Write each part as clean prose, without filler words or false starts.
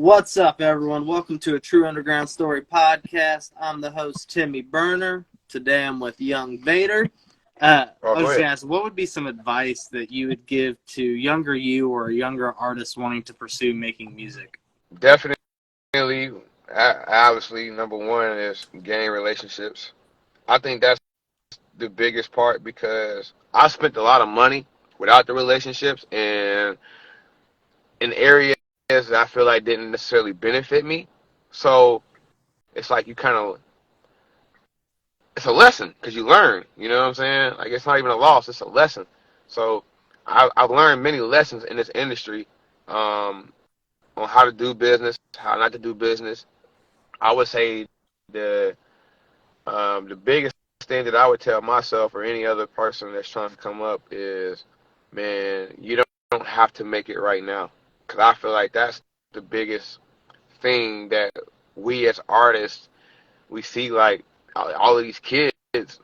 What's up, everyone? Welcome to a True Underground Story podcast. I'm the host, Timmy Burner. Today I'm with young Vader. I was going to ask, what would be some advice that you would give to younger you or younger artists wanting to pursue making music? Definitely, obviously, number one is gaining relationships. I think that's the biggest part because I spent a lot of money without the relationships and in areas that I feel like didn't necessarily benefit me. So it's like you kind of, it's a lesson because you learn, you know what I'm saying? Like it's not even a loss, it's a lesson. So I've learned many lessons in this industry um, on how to do business, how not to do business. I would say the the biggest thing that I would tell myself or any other person that's trying to come up is, man, you don't have to make it right now. Because I feel like that's the biggest thing that we as artists, we see like all of these kids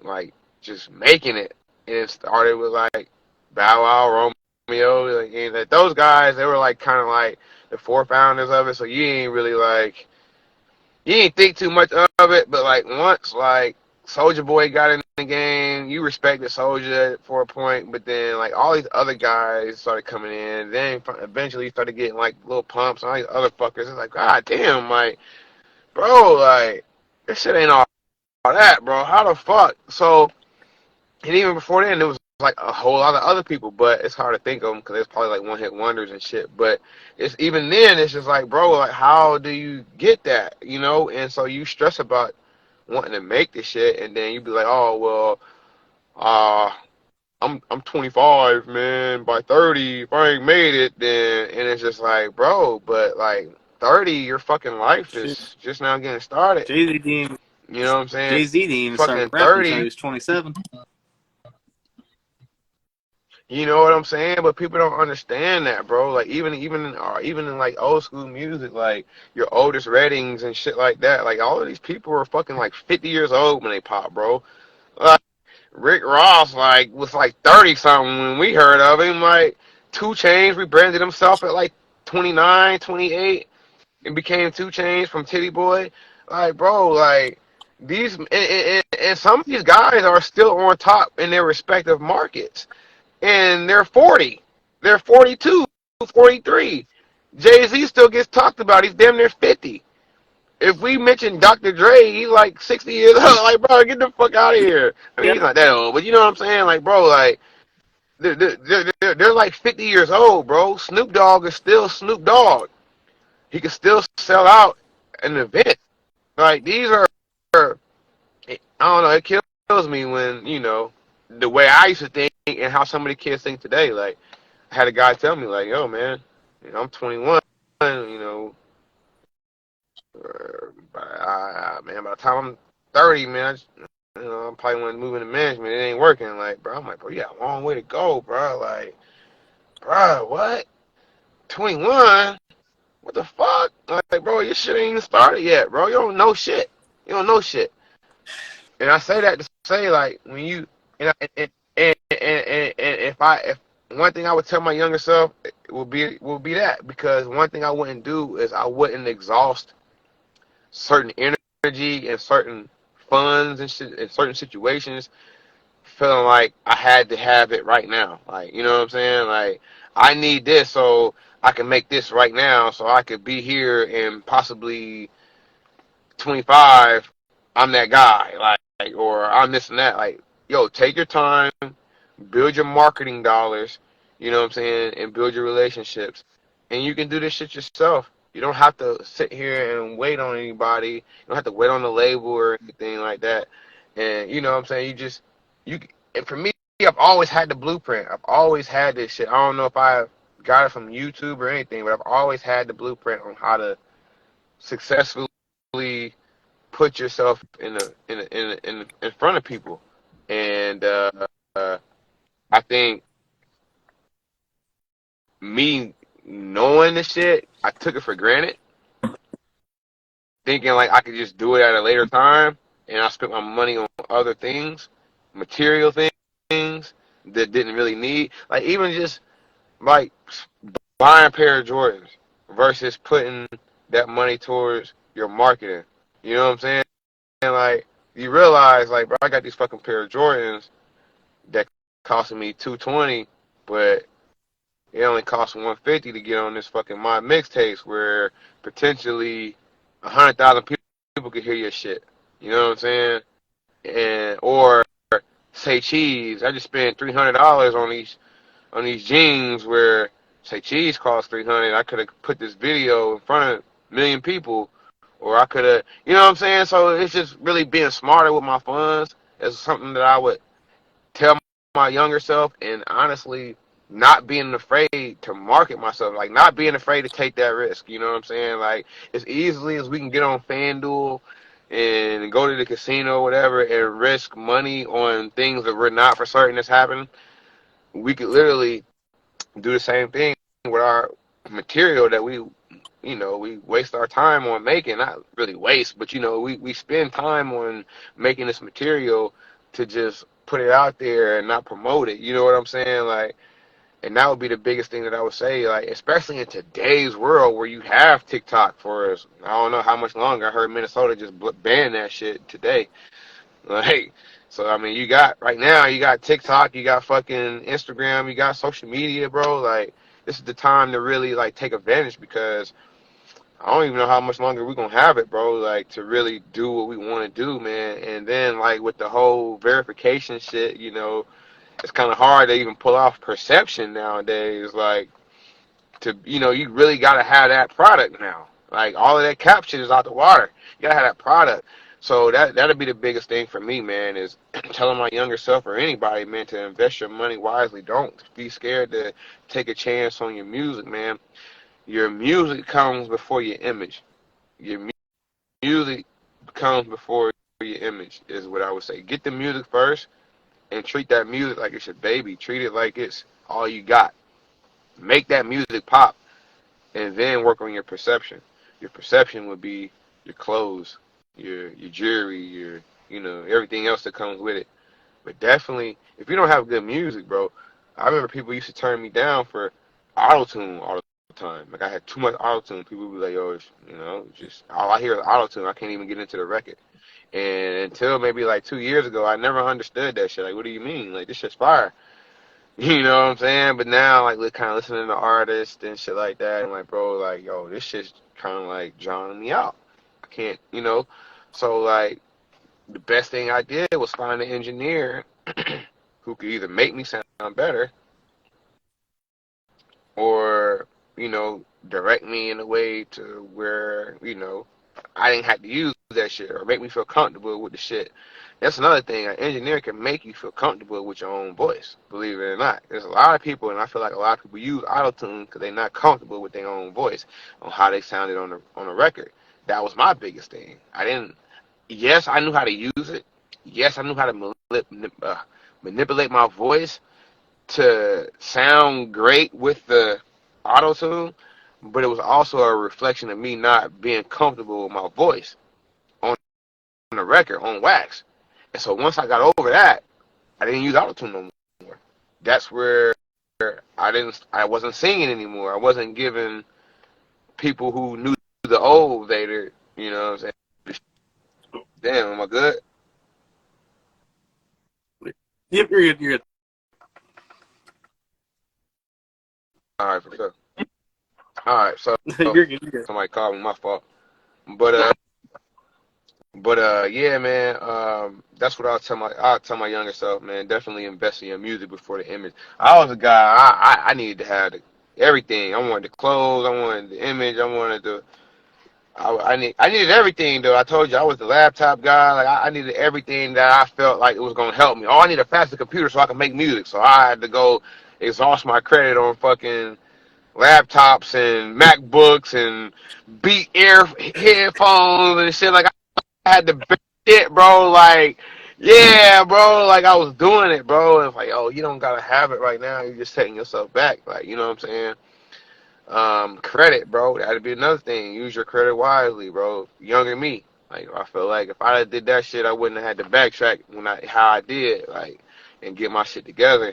like just making it. And it started with like Bow Wow, Romeo, like, and like, those guys, they were like kind of like the forefounders of it. So you ain't think too much of it, but like once like Soldier Boy got in the game, you respected Soldier for a point, but then like all these other guys started coming in, then eventually started getting like little pumps and all these other fuckers. It's like, god damn, like bro, like this shit ain't all that, bro. How the fuck? So and even before then, there was like a whole lot of other people, but it's hard to think of them because there's probably like one hit wonders and shit. But it's even then, it's just like, bro, like how do you get that, you know? And so you stress about wanting to make this shit, and then you be like, oh well, uh, I'm 25, man. By 30, if I ain't made it, then and it's just like, bro, but like 30, your fucking life Shit. is just now getting started. Jay-Z didn't, You know what I'm saying? Jay-Z didn't even start Fucking rapping until he 30. was 27. You know what I'm saying? But people don't understand that, bro. Like even in like old school music, like your Otis Reddings and shit like that. Like all of these people were fucking like 50 years old when they pop, bro. Like Rick Ross, like was like 30 something when we heard of him. Like 2 Chainz rebranded himself at like 29, 28, and became 2 Chainz from Titty Boy. Like bro, like these and some of these guys are still on top in their respective markets and they're 40. They're 42, 43. Jay-Z still gets talked about. He's damn near 50. If we mention Dr. Dre, he's like 60 years old. Like, bro, get the fuck out of here. I mean, Yeah. he's not that old, but you know what I'm saying? Like, bro, like, they're like 50 years old, bro. Snoop Dogg is still Snoop Dogg. He can still sell out an event. Like, these are, I don't know, it kills me when, you know, the way I used to think and how some of the kids think today. Like, I had a guy tell me, like, yo, man, you know, I'm 21, you know, man, by the time I'm 30, man, you know, I'm probably want to move into management. It ain't working. Like, bro, I'm like, bro, you got a long way to go, bro. Like, bro, what? 21? What the fuck? Like, bro, your shit ain't even started yet, bro. You don't know shit. You don't know shit. And I say that to say, like, when you, and if one thing I would tell my younger self will be that because one thing I wouldn't do is I wouldn't exhaust certain energy and certain funds and shit in certain situations, feeling like I had to have it right now. Like, you know what I'm saying? Like, I need this so I can make this right now, so I could be here and possibly 25. I'm that guy, like, or I'm this and that. Like, yo, take your time, build your marketing dollars, you know what I'm saying, and build your relationships. And you can do this shit yourself. You don't have to sit here and wait on anybody. You don't have to wait on the label or anything like that. And you know what I'm saying? You and for me, I've always had the blueprint. I've always had this shit. I don't know if I got it from YouTube or anything, but I've always had the blueprint on how to successfully put yourself in front of people. And uh, I think me knowing this shit, I took it for granted, thinking like I could just do it at a later time, and I spent my money on other things, material things that didn't really need, like even just like buying a pair of Jordans versus putting that money towards your marketing. You know what I'm saying? And like you realize, like, bro, I got these fucking pair of Jordans that costing me $220, but it only costs $150 to get on this fucking my mixtapes where potentially 100,000 people could hear your shit. You know what I'm saying? And or say cheese, I just spent $300 on these jeans where say cheese costs 300. I could have put this video in front of a million people, or I could have, you know what I'm saying? So it's just really being smarter with my funds. It's something that I would tell my younger self, and honestly, not being afraid to market myself, like not being afraid to take that risk. You know what I'm saying? Like as easily as we can get on FanDuel and go to the casino or whatever and risk money on things that we're not for certain that's happening, we could literally do the same thing with our material that we waste our time on making. Not really waste, but we spend time on making this material to just put it out there and not promote it. You know what I'm saying? Like, and that would be the biggest thing that I would say, like, especially in today's world where you have TikTok for us. I don't know how much longer. I heard Minnesota just banned that shit today. Like, so I mean, right now you got TikTok, you got fucking Instagram, you got social media, bro. Like, this is the time to really like take advantage because I don't even know how much longer we're gonna have it, bro. Like, to really do what we want to do, man. And then like with the whole verification shit, it's kind of hard to even pull off perception nowadays. Like, you really gotta have that product now. Like, all of that cap shit is out the water. You gotta have that product. So that'll be the biggest thing for me, man, is telling my younger self or anybody, man, to invest your money wisely. Don't be scared to take a chance on your music, man. Your music comes before your image. Your music comes before your image, is what I would say. Get the music first and treat that music like it's your baby. Treat it like it's all you got. Make that music pop and then work on your perception. Your perception would be your clothes, your jewelry, everything else that comes with it. But definitely, if you don't have good music, bro, I remember people used to turn me down for auto-tune all the time. Like, I had too much auto-tune. People would be like, yo, just all I hear is auto-tune. I can't even get into the record. And until maybe like 2 years ago, I never understood that shit. Like, what do you mean? Like, this shit's fire. You know what I'm saying? But now, like, kind of listening to artists and shit like that, and like, bro, like, yo, this shit's kind of like drowning me out. I can't. So, like, the best thing I did was find an engineer who could either make me sound better or, direct me in a way to where, I didn't have to use that shit or make me feel comfortable with the shit. That's another thing. An engineer can make you feel comfortable with your own voice, believe it or not. There's a lot of people, and I feel like a lot of people use autotune because they're not comfortable with their own voice on how they sounded on the record. That was my biggest thing. Yes, I knew how to use it. Yes, I knew how to manipulate my voice to sound great with the auto tune, but it was also a reflection of me not being comfortable with my voice on the record, on wax. And so once I got over that, I didn't use auto tune no more. That's where I wasn't singing anymore. I wasn't giving people who knew the old Vader, you know what I'm saying? Damn, am I good? Yep, you're good. You're good. All right, for sure. All right, so You're good. You're good. somebody called me, my fault. But yeah, man. That's what I'll tell my younger self, man. Definitely invest in your music before the image. I was a guy. I needed to have everything. I wanted the clothes. I wanted the image. I wanted the. I needed everything though. I told you I was the laptop guy. Like, I needed everything that I felt like it was gonna help me. Oh, I need a faster computer so I can make music. So I had to go exhaust my credit on fucking laptops and MacBooks and Beat Air headphones and shit. Like, I had the best shit, bro. Like, yeah, bro. Like, I was doing it, bro. And it's like, oh, you don't gotta have it right now. You're just taking yourself back. Like, you know what I'm saying? Credit, bro. That'd be another thing. Use your credit wisely, bro. Younger me. Like, I feel like if I did that shit, I wouldn't have had to backtrack how I did, like, and get my shit together.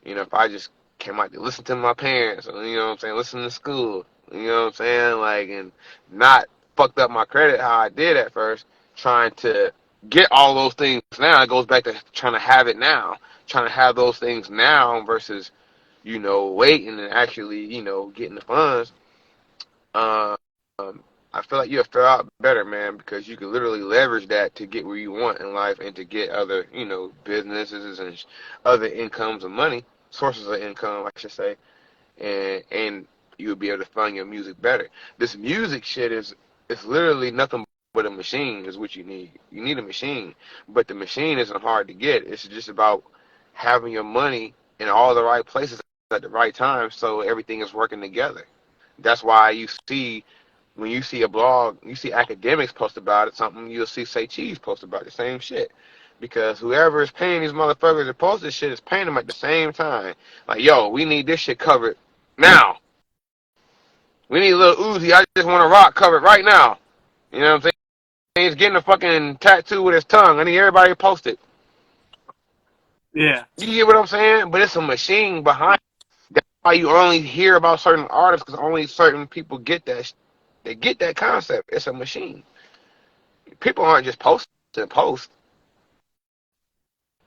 If I just came out to listen to my parents, or, you know what I'm saying, listen to school, You know what I'm saying? Like, and not fucked up my credit how I did at first, trying to get all those things now. It goes back to trying to have it now, trying to have those things now versus, waiting and actually, getting the funds. Um, I feel like you'll fare out better, man, because you can literally leverage that to get where you want in life and to get other, businesses and other incomes of money, sources of income, I should say, and you'll be able to fund your music better. This music shit is it's literally nothing but a machine is what you need. You need a machine, but the machine isn't hard to get. It's just about having your money in all the right places at the right time, so everything is working together. That's why you see when you see a blog, you see academics post about it, something you'll see Say Cheese post about the same shit. Because whoever is paying these motherfuckers to post this shit is paying them at the same time. Like, yo, we need this shit covered now. We need a little Uzi. I just want a rock covered right now. You know what I'm saying? He's getting a fucking tattoo with his tongue. I need everybody to post it. Yeah. You get what I'm saying? But it's a machine behind it. That's why you only hear about certain artists because only certain people get that. They get that concept. It's a machine. People aren't just posting post.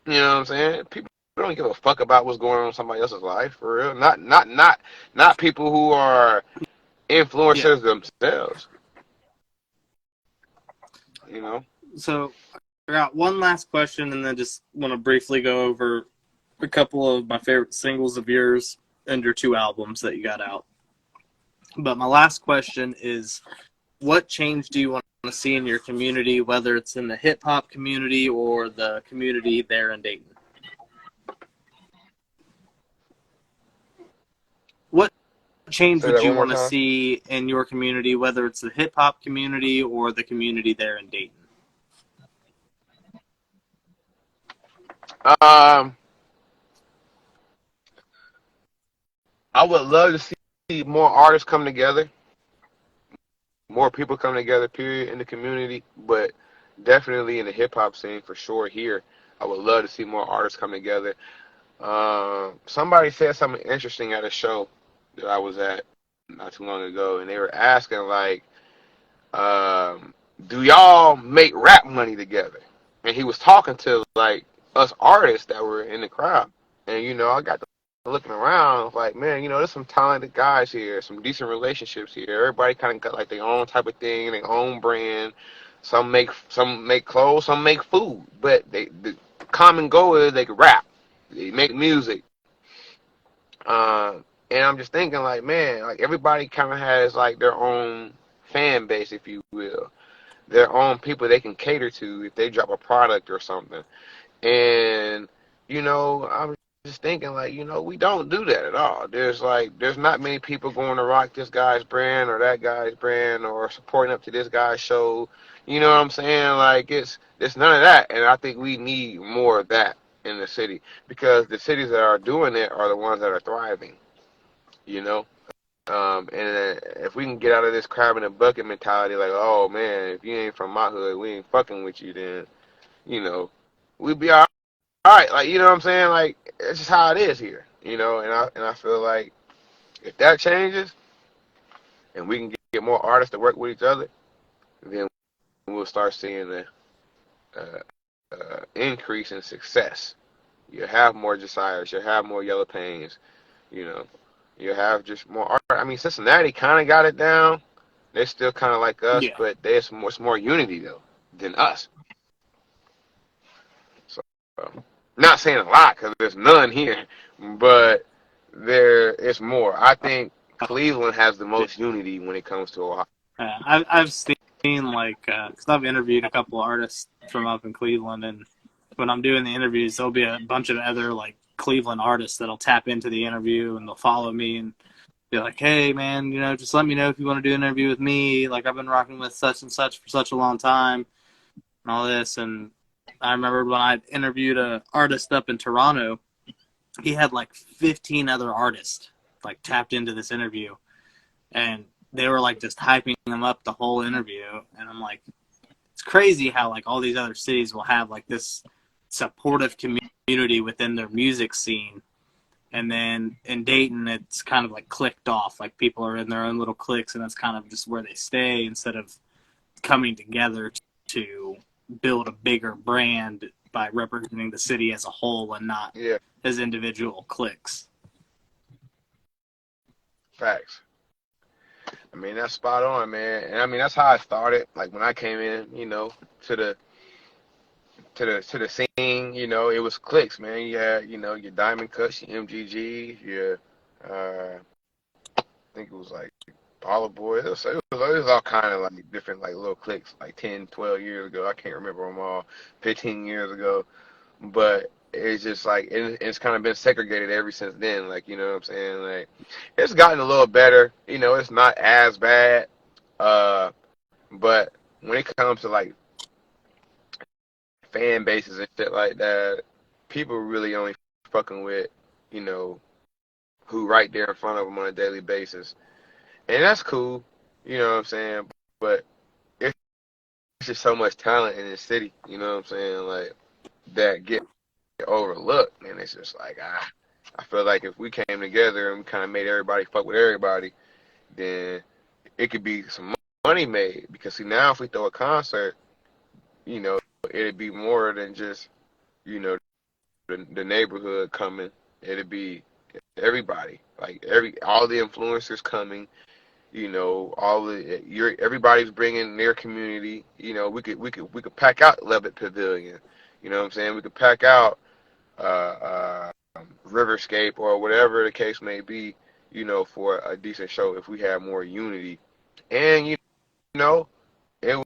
You know what I'm saying? People don't give a fuck about what's going on in somebody else's life for real. Not people who are Yeah. influencers themselves. You know. So I got one last question, and then just want to briefly go over a couple of my favorite singles of yours and your 2 albums that you got out. But my last question is, what change do you want to see in your community, whether it's in the hip-hop community or the community there in Dayton? What change Say would that you one more want to time. see in your community, whether it's the hip-hop community or the community there in Dayton? Um, I would love to see more artists come together, more people come together. Period in the community, but definitely in the hip hop scene for sure. Here, I would love to see more artists come together. Somebody said something interesting at a show that I was at not too long ago, and they were asking like, "Do y'all make rap money together?" And he was talking to like us artists that were in the crowd, and I got to looking around like, man, there's some talented guys here, some decent relationships here. Everybody kind of got like their own type of thing, their own brand. Some make clothes, some make food, but the common goal is they can rap, they make music. And I'm just thinking like, man, like everybody kind of has like their own fan base, if you will, their own people they can cater to if they drop a product or something. And I'm just thinking like, we don't do that at all. There's not many people going to rock this guy's brand or that guy's brand or supporting up to this guy's show. You know what I'm saying? Like it's none of that. And I think we need more of that in the city because the cities that are doing it are the ones that are thriving. You know. And if we can get out of this crab in a bucket mentality, like, oh man, if you ain't from my hood, we ain't fucking with you, then we'd be all right, like what I'm saying, like it's just how it is here, and I feel like if that changes and we can get more artists to work with each other, then we'll start seeing the increase in success. You'll have more Josiahs, you'll have more Yellow Pains, you know, you'll have just more art. I mean, Cincinnati kind of got it down. They're still kind of like us, Yeah. but there's more unity though than us. So, not saying a lot because there's none here, but there is more. I think Cleveland has the Yeah. most unity when it comes to Ohio. I've seen like because I've interviewed a couple of artists from up in Cleveland, and when I'm doing the interviews, there'll be a bunch of other like Cleveland artists that'll tap into the interview and they'll follow me and be like, "Hey, man, just let me know if you want to do an interview with me. Like I've been rocking with such and such for such a long time and all this." And I remember when I interviewed an artist up in Toronto, he had like 15 other artists like tapped into this interview, and they were like just hyping them up the whole interview. And I'm like, it's crazy how like all these other cities will have like this supportive community within their music scene, And then in Dayton, it's kind of like clicked off. Like people are in their own little cliques, and that's kind of just where they stay instead of coming together to build a bigger brand by representing the city as a whole and not as individual cliques. Facts. I mean, that's spot on, man. And I mean, that's how I started. Like when I came in, you know, to the scene, you know, it was cliques, man. You had, you know, your Diamond Cuts, your MGG, your I think it was like Baller Boys. It was all kind of like different like little cliques, like 10, 12 years ago. I can't remember them all. 15 years ago, but it's just like it's kind of been segregated ever since then. Like, you know what I'm saying? Like it's gotten a little better. You know, it's not as bad. But when it comes to like fan bases and shit like that, people really only fucking with, you know, who right there in front of them on a daily basis. And that's cool, you know what I'm saying? But it's just so much talent in this city, you know what I'm saying? Like, that get overlooked. And it's just like, I feel like if we came together and we kind of made everybody fuck with everybody, then it could be some money made. Because, see, now if we throw a concert, you know, it'd be more than just, you know, the neighborhood coming. It'd be everybody, like all the influencers coming. You know, everybody's bringing their community. You know, we could pack out Levitt Pavilion. You know what I'm saying? We could pack out Riverscape or whatever the case may be. You know, for a decent show if we had more unity, and you know, it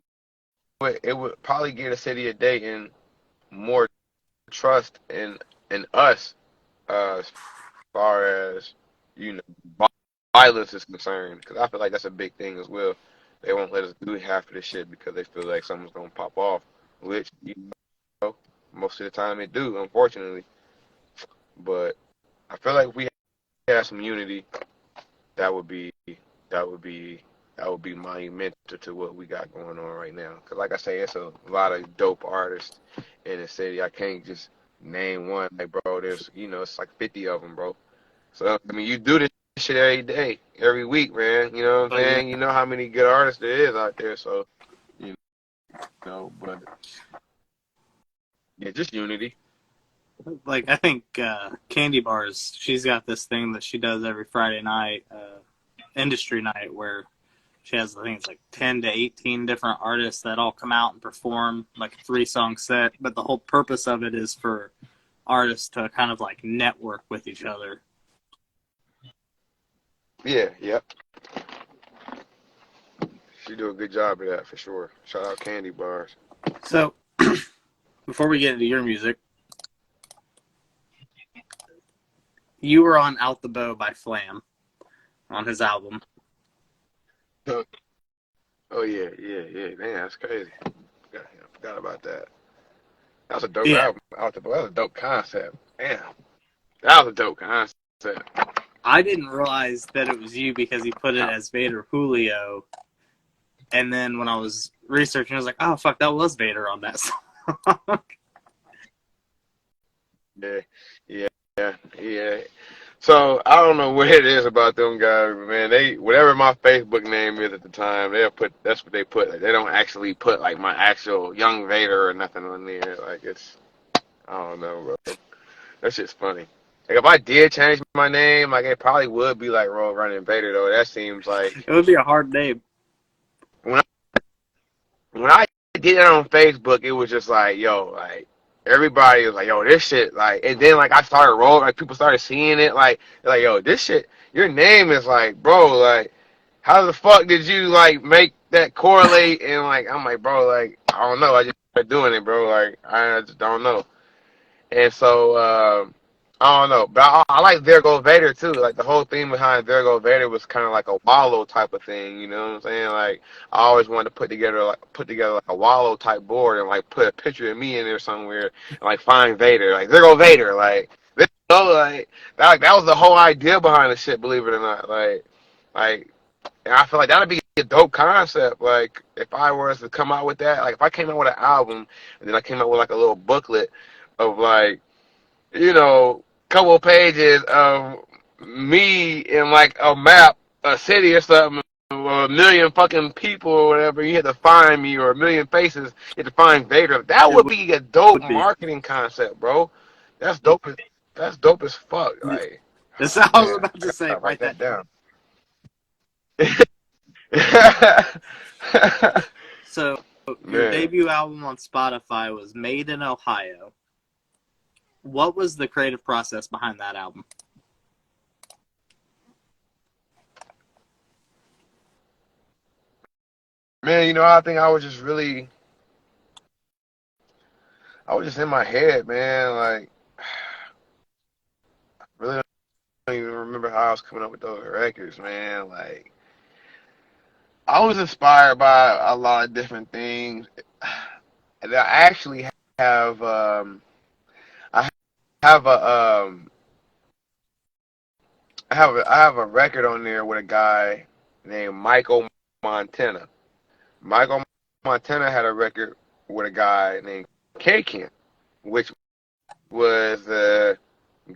would probably get a city of Dayton more trust in us as far as, you know, violence is concerned, because I feel like that's a big thing as well. They won't let us do half of this shit because they feel like something's gonna pop off, which, you know, most of the time it do, unfortunately. But I feel like if we had some unity, that would be that would be that would be monumental to what we got going on right now. Cause like I say, it's a lot of dope artists in the city. I can't just name one. Like, bro, there's, you know, it's like 50 of them, bro. So I mean, you do this shit every day, every week, man. You know what I'm saying? Yeah. You know how many good artists there is out there. So, you know, but yeah, just unity. Like, I think Candy Bars, she's got this thing that she does every Friday night, industry night, where she has, I think it's like 10 to 18 different artists that all come out and perform like a 3-song set. But the whole purpose of it is for artists to kind of like network with each other. Yeah, yep. She do a good job of that for sure. Shout out Candy Bars. So, before we get into your music, you were on Out the Bow by Flam on his album. Oh yeah. Man, that's crazy. I forgot about that. That was a dope Yeah. album. That was a dope concept. Damn, that was a dope concept. I didn't realize that it was you because he put it as Vader Julio. And then when I was researching, I was like, oh, fuck, that was Vader on that song. Yeah. So I don't know what it is about them guys, but man, whatever my Facebook name is at the time, that's what they put. Like, they don't actually put like my actual Young Vader or nothing on there. Like, it's, I don't know, bro. That shit's funny. Like, if I did change my name, like, it probably would be like Road Running Vader, though. That seems like It would be a hard name. when I did it on Facebook, it was just like, yo, like, everybody was like, yo, this shit, like, and then, like, I started rolling, like, people started seeing it, like, they're like, yo, this shit, your name is like, bro, like, how the fuck did you, like, make that correlate? And, like, I'm like, bro, like, I don't know, I just started doing it, bro, like, I just don't know. And so, I don't know, but I like There Go Vader too. Like, the whole theme behind There Go Vader was kind of like a wallow type of thing. You know what I'm saying? Like, I always wanted to put together like a wallow type board and like put a picture of me in there somewhere and like find Vader. Like, There Go Vader. Like, this, like that was the whole idea behind the shit. Believe it or not, like, and I feel like that'd be a dope concept. Like, if I was to come out with that, like if I came out with an album and then I came out with like a little booklet of like, you know, couple of pages of me in like a map, a city or something, or a million fucking people or whatever. You had to find me, or a million faces. You had to find Vader. That It would be a dope would be. marketing concept, bro. That's dope. That's dope as fuck. Like, That's oh what I was man, about I to say. gotta write Write that that down. down. So your Man, debut album on Spotify was Made in Ohio. What was the creative process behind that album? man, you know, I think I was just really, I was just in my head, man. Like, really don't even remember how I was coming up with those records, man. Like, I was inspired by a lot of different things. And I actually have, I have I have a record on there with a guy named Michael Montana. Michael Montana had a record with a guy named K Camp, which was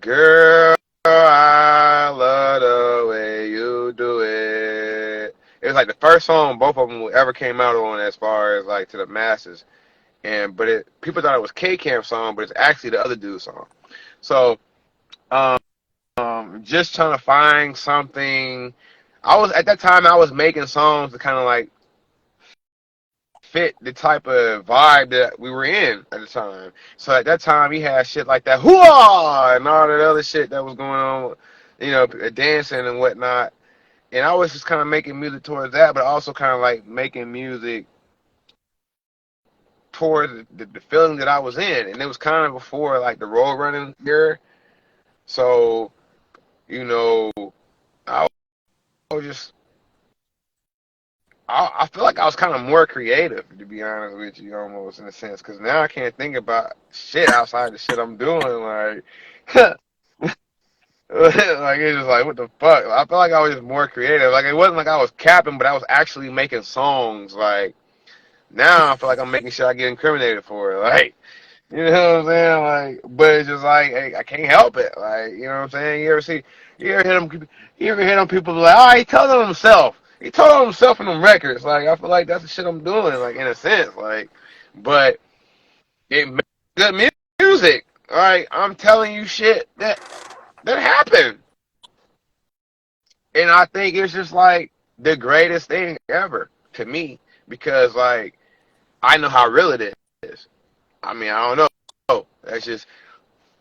Girl, I love the way you do it. It was like the first song both of them ever came out on as far as like to the masses. But people thought it was K Camp song, but it's actually the other dude's song. So um, just trying to find something. I was at that time I was making songs to kind of like fit the type of vibe that we were in at the time. So at that time, he had shit like that, hooah, and all that other shit that was going on, you know, dancing and whatnot. And I was just kind of making music towards that, but also kind of like making music towards the feeling that I was in. And it was kind of before like the road running era. So, you know, I was just I feel like I was kind of more creative, to be honest with you, almost in a sense, because now I can't think about shit outside the shit I'm doing. Like, like it's just like what the fuck. I feel like I was just more creative. Like it wasn't like I was capping, but I was actually making songs. Like now I feel like I'm making sure I get incriminated for it. Like you know what I'm saying? Like, but it's just like hey, I can't help it. Like you know what I'm saying? You ever hear them? You ever hear them people like, oh, he told on himself. He told on himself in them records. Like I feel like that's the shit I'm doing. Like in a sense, like, but it makes good music. Like I'm telling you shit that happened, and I think it's just like the greatest thing ever to me because like I know how real it is. I mean I don't know. That's just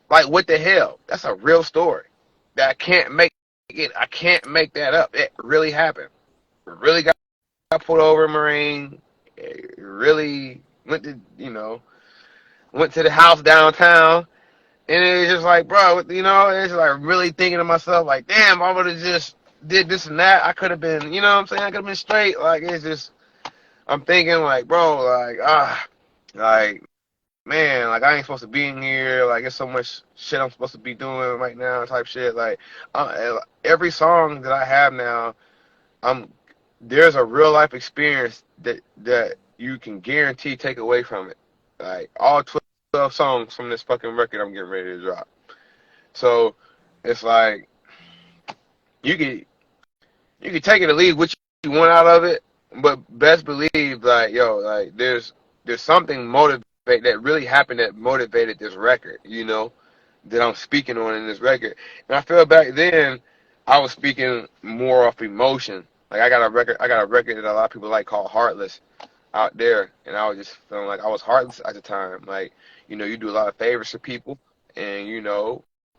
like what the hell? That's a real story. That I can't make it. I can't make that up. It really happened. It really got pulled over in Marine. It really went to went to the house downtown, and it's just like, bro, it's like really thinking to myself, like, damn, I would have just did this and that. I could have been, you know what I'm saying? I could have been straight. Like it's just, I'm thinking like, bro, like man, like I ain't supposed to be in here. Like it's so much shit I'm supposed to be doing right now, type shit. Like every song that I have now, I'm there's a real life experience that you can guarantee take away from it. Like all 12 songs from this fucking record I'm getting ready to drop. So it's like you can you can take it or leave what you want out of it, but best believe like yo, like there's something motivate that really happened that motivated this record, that I'm speaking on in this record. And I feel back then I was speaking more off emotion. Like I got a record that a lot of people like called Heartless out there, and I was just feeling like I was heartless at the time. Like, you do a lot of favors for people, and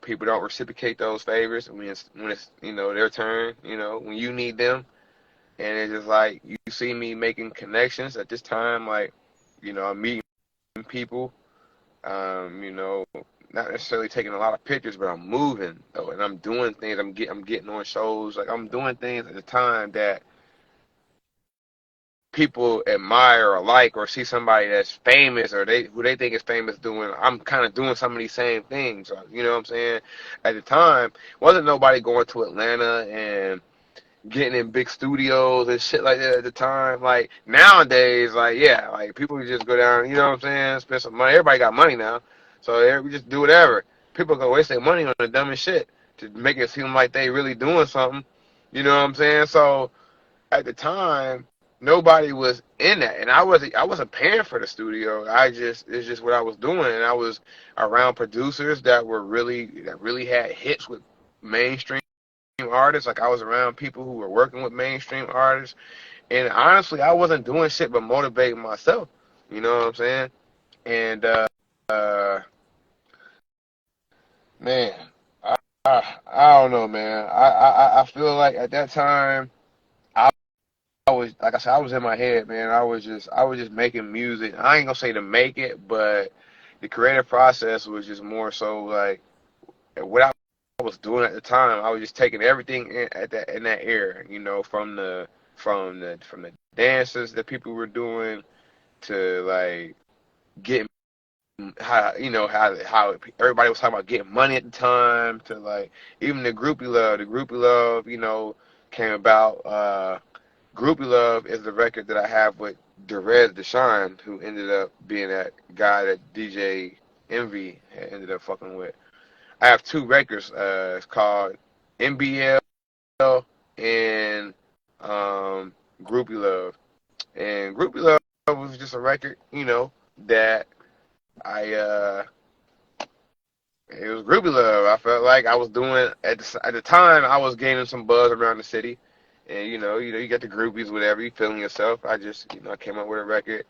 people don't reciprocate those favors when it's their turn. When you need them, and it's just like you see me making connections at this time. Like, I'm meeting people. You know, not necessarily taking a lot of pictures, but I'm moving though, and I'm doing things. I'm getting on shows. Like I'm doing things at the time that people admire or like or see somebody that's famous or who they think is famous doing. I'm kind of doing some of these same things. You know what I'm saying? At the time, wasn't nobody going to Atlanta and getting in big studios and shit like that at the time. Like nowadays, like yeah, like people just go down. You know what I'm saying? Spend some money. Everybody got money now, so we just do whatever. people go waste their money on the dumbest shit to make it seem like they really doing something. You know what I'm saying? So at the time, nobody was in that, and I wasn't paying for the studio. It's just what I was doing, and I was around producers that really had hits with mainstream artists. Like I was around people who were working with mainstream artists, and honestly, I wasn't doing shit but motivating myself. You know what I'm saying? And uh man, I don't know, man. I feel like at that time. I was like I said, I was in my head, man. I was just making music. I ain't gonna say to make it, but the creative process was just more so like what I was doing at the time. I was just taking everything in that era, from the dances that people were doing to like getting how everybody was talking about getting money at the time to like even the groupie love, came about. Groupie Love is the record that I have with Derez Deshawn, who ended up being that guy that DJ Envy had ended up fucking with. I have two records. It's called NBL and Groupie Love. And Groupie Love was just a record, that I it was Groupie Love. I felt like I was doing at the time I was gaining some buzz around the city. And you got the groupies, whatever, you feeling yourself. I just, I came up with a record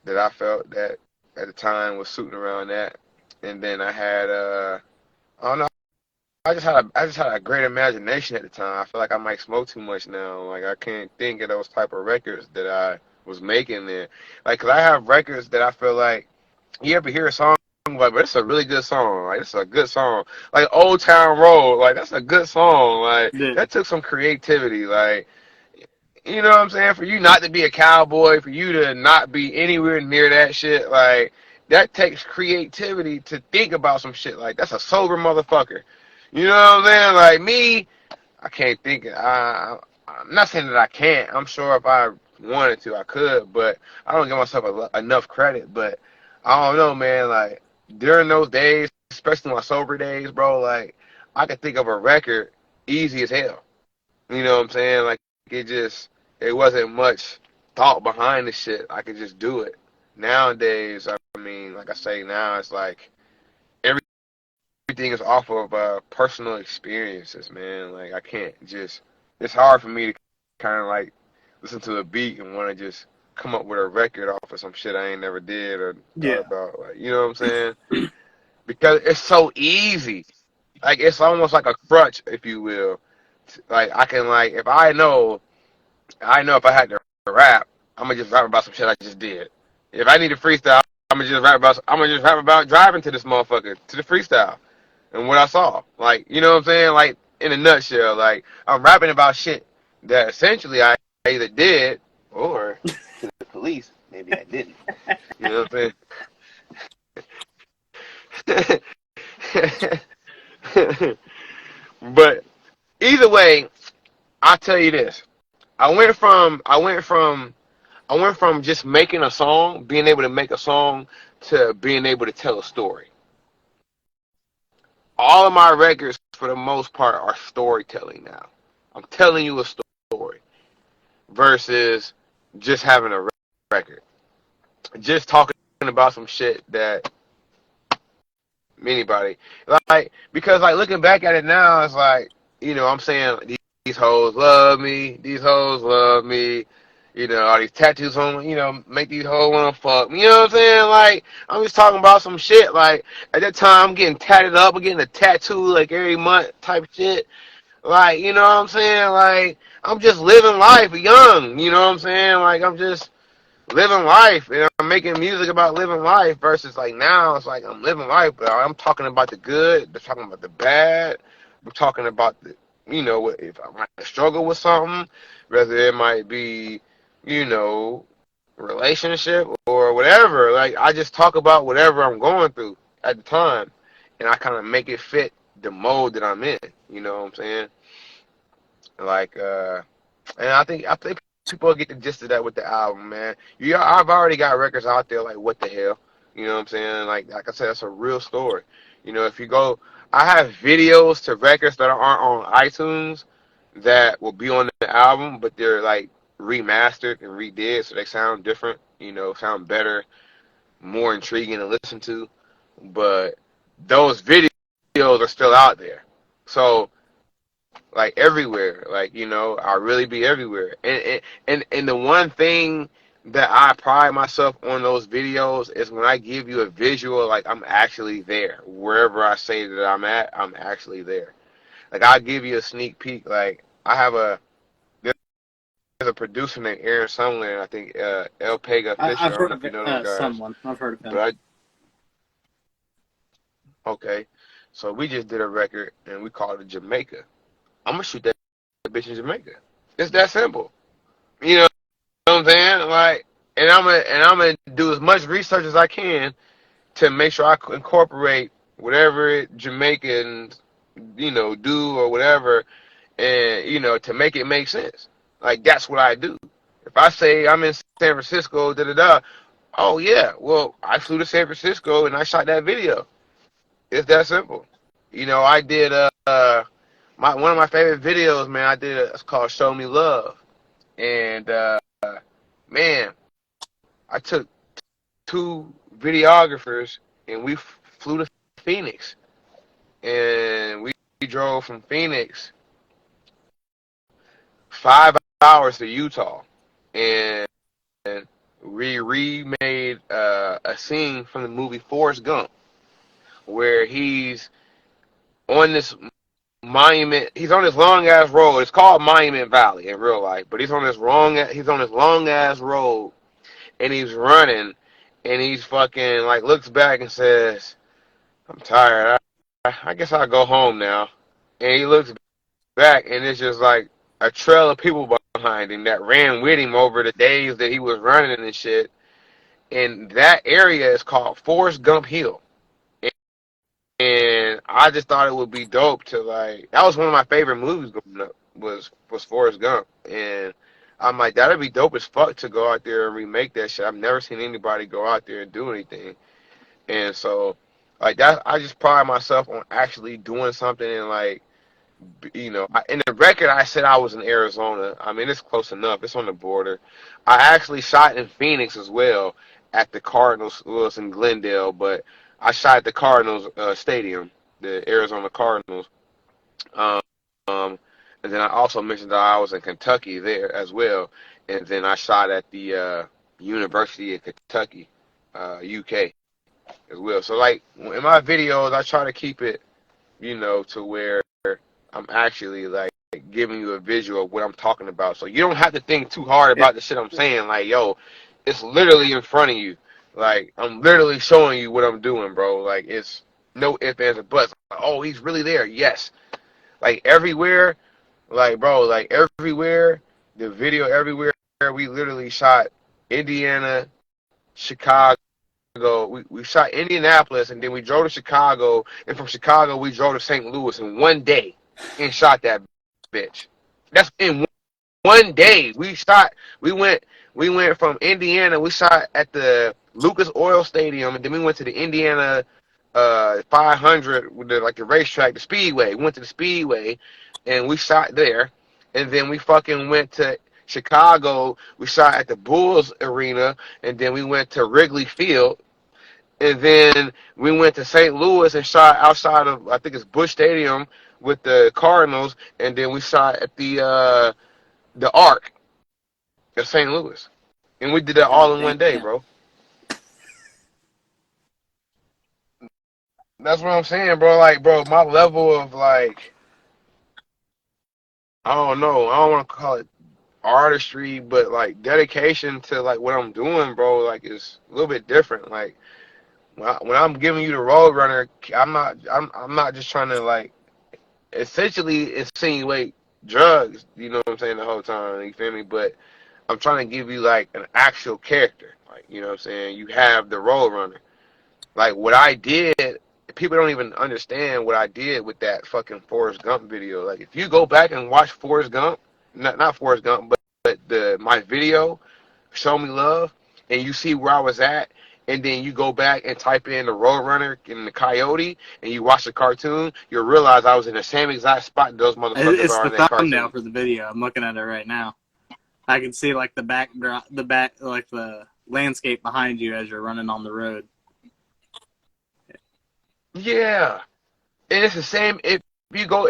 that I felt that at the time was suiting around that. And then I had, I don't know, I just had a great imagination at the time. I feel like I might smoke too much now. Like I can't think of those type of records that I was making then. Like, 'cause I have records that I feel like you ever hear a song like, but it's a really good song. Like, it's a good song. Like Old Town Road, like that's a good song. Like Yeah. that took some creativity. Like, you know what I'm saying? For you not to be a cowboy, for you to not be anywhere near that shit, like that takes creativity to think about some shit. Like that's a sober motherfucker. You know what I'm saying? Like me, I can't think. I'm not saying that I can't. I'm sure if I wanted to, I could, but I don't give myself enough credit. But I don't know, man. Like during those days, especially my sober days, bro, like I could think of a record easy as hell. You know what I'm saying? Like it wasn't much thought behind the shit. I could just do it. Nowadays, I mean, like I say, now it's like everything is off of personal experiences, man. Like I can't just. It's hard for me to kind of like listen to a beat and want to just come up with a record off of some shit I ain't never did or thought Yeah. about. Like, you know what I'm saying? Because it's so easy. Like it's almost like a crutch, if you will. Like I can like if I know if I had to rap, I'm gonna just rap about some shit I just did. If I need a freestyle, I'm gonna just rap about driving to this motherfucker to the freestyle and what I saw. Like, you know what I'm saying? Like in a nutshell, like I'm rapping about shit that essentially I either did or to the police maybe I didn't. You know what I'm saying? But either way, I'll tell you this. I went from just making a song, being able to make a song, to being able to tell a story. All of my records, for the most part, are storytelling now. I'm telling you a story versus just having a record. Just talking about some shit that anybody because looking back at it now, it's like I'm saying these hoes love me, these hoes love me. All these tattoos on, make these hoes wanna fuck me. You know what I'm saying? Like, I'm just talking about some shit. Like, at that time, I'm getting tatted up, I'm getting a tattoo like every month type shit. Like, you know what I'm saying? Like, I'm just living life young. You know what I'm saying? Like, I'm just living life, and I'm making music about living life versus like now it's like I'm living life, but I'm talking about the good, I'm talking about the bad, I'm talking about if I might struggle with something, whether it might be, you know, relationship or whatever. Like I just talk about whatever I'm going through at the time, and I kind of make it fit the mode that I'm in. You know what I'm saying? Like, and I think people get the gist of that with the album, man. I've already got records out there like what the hell, you know what I'm saying? Like I said, that's a real story. You know, if you go, I have videos to records that aren't on iTunes that will be on the album, but they're like remastered and redid, so they sound different. You know, sound better, more intriguing to listen to. But those videos are still out there. So like everywhere, like I really be everywhere. And the one thing that I pride myself on those videos is when I give you a visual, like I'm actually there. Wherever I say that I'm at, I'm actually there. Like I'll give you a sneak peek. Like there's a producer named Aaron Sumlin, I think El Pega Fisher. I've I don't heard know of if you it. know those guys, Someone. I've heard of him. but okay. So we just did a record and we called it Jamaica. I'm gonna shoot that bitch in Jamaica. It's that simple. You know what I'm saying? Like, and I'm gonna do as much research as I can to make sure I incorporate whatever Jamaicans, do or whatever, and to make it make sense. Like that's what I do. If I say I'm in San Francisco, da da da, oh yeah, well I flew to San Francisco and I shot that video. It's that simple. I did my one of my favorite videos, man. It's called "Show Me Love," and man, I took two videographers and we flew to Phoenix, and we drove from Phoenix 5 hours to Utah, and we remade a scene from the movie Forrest Gump where he's on this monument. He's on this long ass road. It's called Monument Valley in real life, but he's on this long ass road, and he's running, and he's fucking like looks back and says, "I'm tired. I guess I'll go home now." And he looks back, and it's just like a trail of people behind him that ran with him over the days that he was running and shit. And that area is called Forrest Gump Hill. And I just thought it would be dope to like. That was one of my favorite movies growing up. Was Forrest Gump, and I'm like that'd be dope as fuck to go out there and remake that shit. I've never seen anybody go out there and do anything, and so like that. I just pride myself on actually doing something and like in the record I said I was in Arizona. I mean it's close enough. It's on the border. I actually shot in Phoenix as well at the Cardinals. Well, it's in Glendale, but I shot at the Cardinals stadium, the Arizona Cardinals. Um, and then I also mentioned that I was in Kentucky there as well. And then I shot at the University of Kentucky, UK as well. So like in my videos, I try to keep it, to where I'm actually like giving you a visual of what I'm talking about. So you don't have to think too hard Yeah. about the shit I'm saying. Like, yo, it's literally in front of you. Like, I'm literally showing you what I'm doing, bro. Like, it's no ifs, ands, or buts. Oh, he's really there. Yes. Like, everywhere, like, bro, like, everywhere, the video everywhere, we literally shot Indiana, Chicago. We shot Indianapolis, and then we drove to Chicago, and from Chicago, we drove to St. Louis in one day and shot that bitch. That's in one day. We went from Indiana. We shot at the Lucas Oil Stadium, and then we went to the Indiana 500 with the racetrack, the Speedway. We went to the Speedway, and we shot there, and then we fucking went to Chicago. We shot at the Bulls Arena, and then we went to Wrigley Field, and then we went to St. Louis and shot outside of I think it's Busch Stadium with the Cardinals, and then we shot at the Arc of St. Louis, and we did that all God in one day, damn. bro. That's what I'm saying, bro. Like, bro, my level of like, I don't know, I don't want to call it artistry, but like dedication to like what I'm doing, bro. Like, is a little bit different. Like, when I'm giving you the road runner, I'm not just trying to like essentially insinuate drugs. You know what I'm saying the whole time. You feel me? But I'm trying to give you like an actual character. Like, you know what I'm saying? You have the road runner. Like what I did, people don't even understand what I did with that fucking Forrest Gump video. Like if you go back and watch Forrest Gump, not Forrest Gump, but my video, Show Me Love, and you see where I was at, and then you go back and type in the Roadrunner and the Coyote, and you watch the cartoon, you'll realize I was in the same exact spot those motherfuckers It's are the in that thumbnail cartoon. for the video. I'm looking at it right now. I can see like the backdrop, like the landscape behind you as you're running on the road. Yeah, and it's the same if you go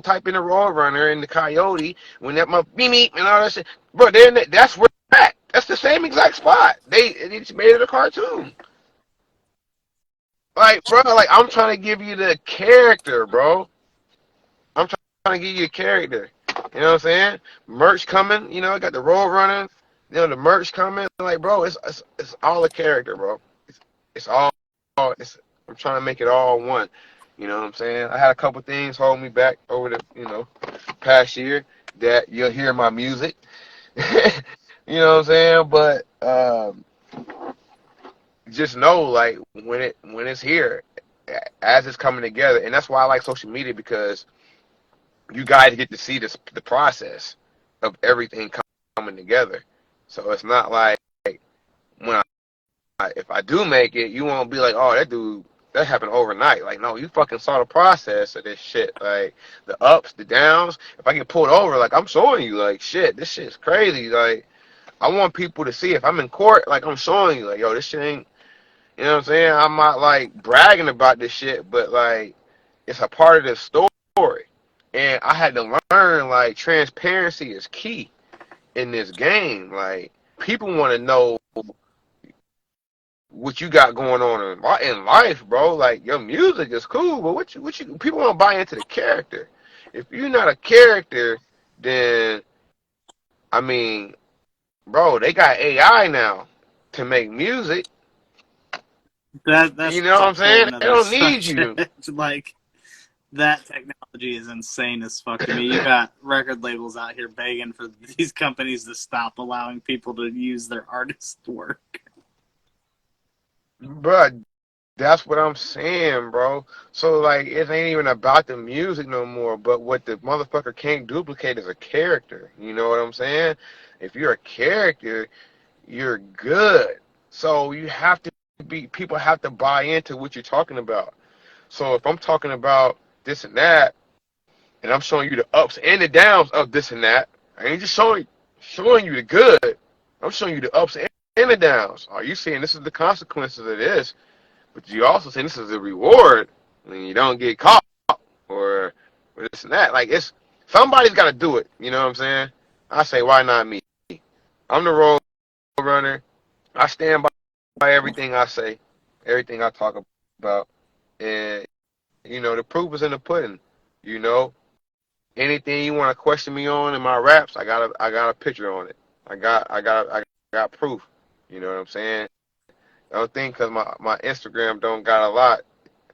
type in the Roadrunner and the Coyote when that beep beep and all that shit, bro. Then that's where it's at. That's the same exact spot. They just made it a cartoon. Like, bro, like I'm trying to give you the character, bro. I'm trying to give you a character. You know what I'm saying? Merch coming. You know, I got the road running. You know, the merch coming. Like, bro, it's all a character, bro. It's all. It's. I'm trying to make it all one. You know what I'm saying? I had a couple things hold me back over the past year that you'll hear my music. You know what I'm saying? But just know, like when it's here, as it's coming together, and that's why I like social media because you guys get to see the process of everything coming together. So it's not like when if I do make it, you won't be like, oh, that happened overnight. Like, no, you fucking saw the process of this shit, like the ups, the downs. If I get pulled over, like I'm showing you, like shit, this shit's crazy. Like I want people to see if I'm in court, like I'm showing you, like yo, this shit ain't. You know what I'm saying? I'm not like bragging about this shit, but like it's a part of the story. And I had to learn like transparency is key in this game. Like people want to know what you got going on in life, bro. Like your music is cool, but what you people want to buy into the character. If you're not a character, then I mean, bro, they got AI now to make music. That's You know what a I'm whole saying? They nother don't need you. subject. Like that technology is insane as fuck to me. You got record labels out here begging for these companies to stop allowing people to use their artist work. Bro, that's what I'm saying, bro. So like, it ain't even about the music no more. But what the motherfucker can't duplicate is a character. You know what I'm saying? If you're a character, you're good. So you have to people have to buy into what you're talking about. So if I'm talking about this and that, and I'm showing you the ups and the downs of this and that, I ain't just showing you the good. I'm showing you the ups and the downs. Are you seeing this is the consequences of this? But you also say this is a reward when you don't get caught or this and that. Like it's somebody's got to do it. You know what I'm saying? I say why not me? I'm the road runner. I stand by everything I say, everything I talk about, and the proof is in the pudding. You know, anything you want to question me on in my raps, I got a picture on it. I got proof. You know what I'm saying? I don't think because my Instagram don't got a lot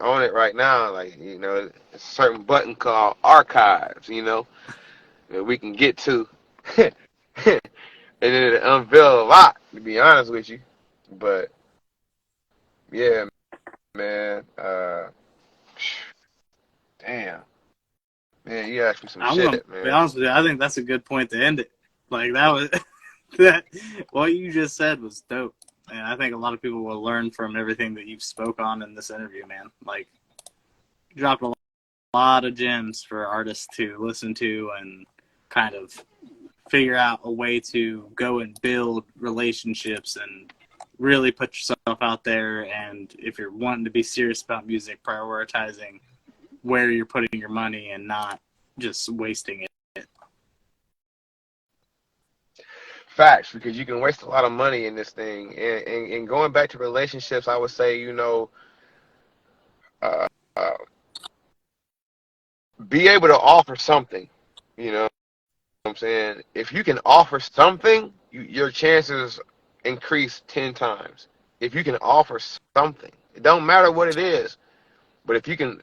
on it right now. Like, it's a certain button called archives, that we can get to. And then it unveil a lot, to be honest with you. But yeah, man. Damn. Man, you asked me some I'm gonna shit, be man. honest with you. I think that's a good point to end it. Like that was that. What you just said was dope, and I think a lot of people will learn from everything that you've spoke on in this interview, man. Like, you dropped a lot of gems for artists to listen to and kind of figure out a way to go and build relationships and really put yourself out there. And if you're wanting to be serious about music, prioritizing where you're putting your money and not just wasting it. Facts, because you can waste a lot of money in this thing. And going back to relationships, I would say, uh, uh, be able to offer something. You know what I'm saying? If you can offer something, your chances increase 10 times. If you can offer something, it don't matter what it is, but if you can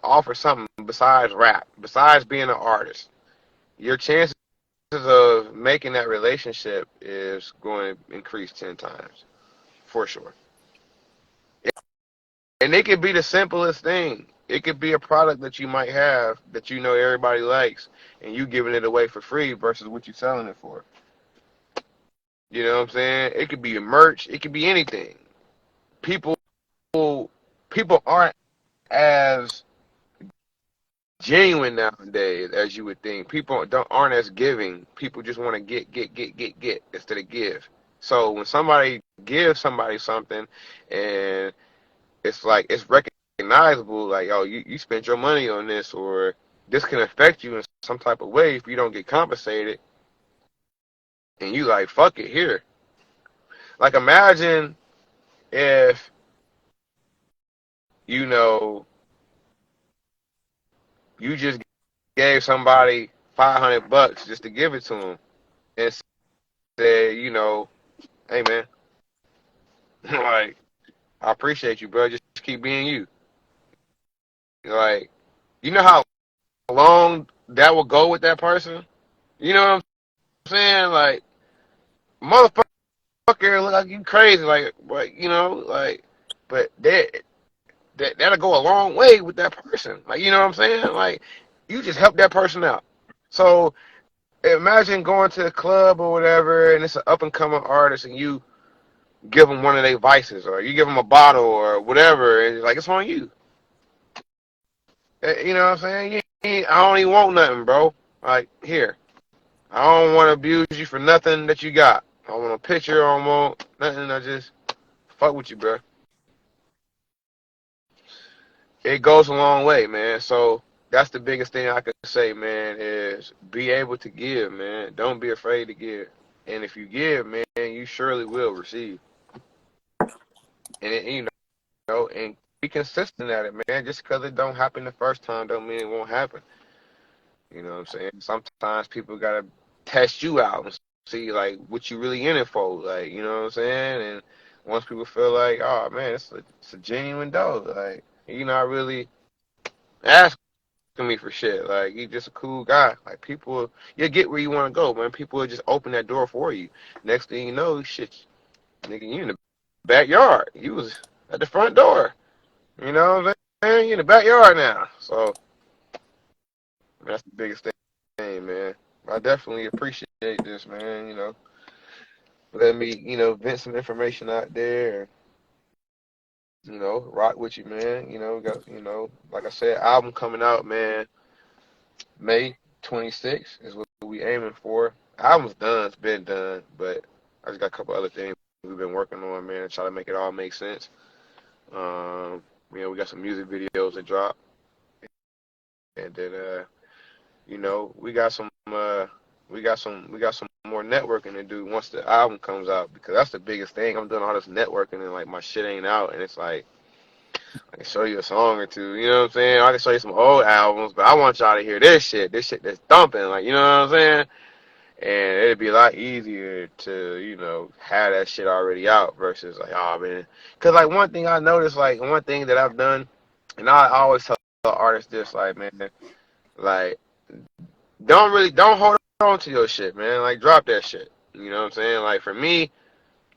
offer something besides rap, besides being an artist, your chances of making that relationship is going to increase 10 times for sure. And it could be the simplest thing. It could be a product that you might have that everybody likes, and you giving it away for free versus what you're selling it for. You know what I'm saying? It could be a merch. It could be anything. People people aren't as genuine nowadays as you would think. People aren't as giving. People just want to get instead of give. So when somebody gives somebody something, and it's like it's recognizable, like, oh, you spent your money on this, or this can affect you in some type of way if you don't get compensated, and you like, fuck it, here. Like, imagine if, you know, you just gave somebody $500 just to give it to them, and said, hey man, like, I appreciate you, bro. Just keep being you. Like, you know how long that will go with that person? You know what I'm saying? Like, motherfucker look like you crazy, like, what, like, but that'll go a long way with that person. Like, you know what I'm saying? Like, you just help that person out. So imagine going to a club or whatever, and it's an up and coming artist, and you give them one of their vices, or you give them a bottle or whatever, and it's like, it's on you. You know what I'm saying? I don't even want nothing, bro. Like, here, I don't want to abuse you for nothing that you got. I don't want a picture. I don't want nothing. I just fuck with you, bro. It goes a long way, man. So that's the biggest thing I could say, man, is be able to give, man. Don't be afraid to give. And if you give, man, you surely will receive. And be consistent at it, man. Just because it don't happen the first time don't mean it won't happen. You know what I'm saying? Sometimes people gotta test you out and see like what you really in it for. Like, you know what I'm saying? And once people feel like, oh man, it's a genuine dog. Like, you're not really asking me for shit. Like, you just a cool guy. Like, people, you get where you want to go, man. People will just open that door for you. Next thing you know, shit, nigga, you in the backyard. You was at the front door. You know what I'm saying? You in the backyard now. So that's the biggest thing, man. I definitely appreciate this, man. Let me, vent some information out there. Rock with you, man. Got, like I said, album coming out, man. May 26th is what we aiming for. Album's done, it's been done, but I just got a couple other things we've been working on, man, try to make it all make sense. We got some music videos that drop, and then we got some more networking to do once the album comes out, because that's the biggest thing. I'm doing all this networking and like my shit ain't out, and it's like I can show you a song or two, you know what I'm saying? I can show you some old albums, but I want y'all to hear this shit that's thumping, like, you know what I'm saying? And it'd be a lot easier to, have that shit already out versus like, oh man. Cause like one thing I noticed, like one thing that I've done, and I always tell artists this, like, man, like, don't hold on to your shit, man. Like, drop that shit. You know what I'm saying? Like, for me,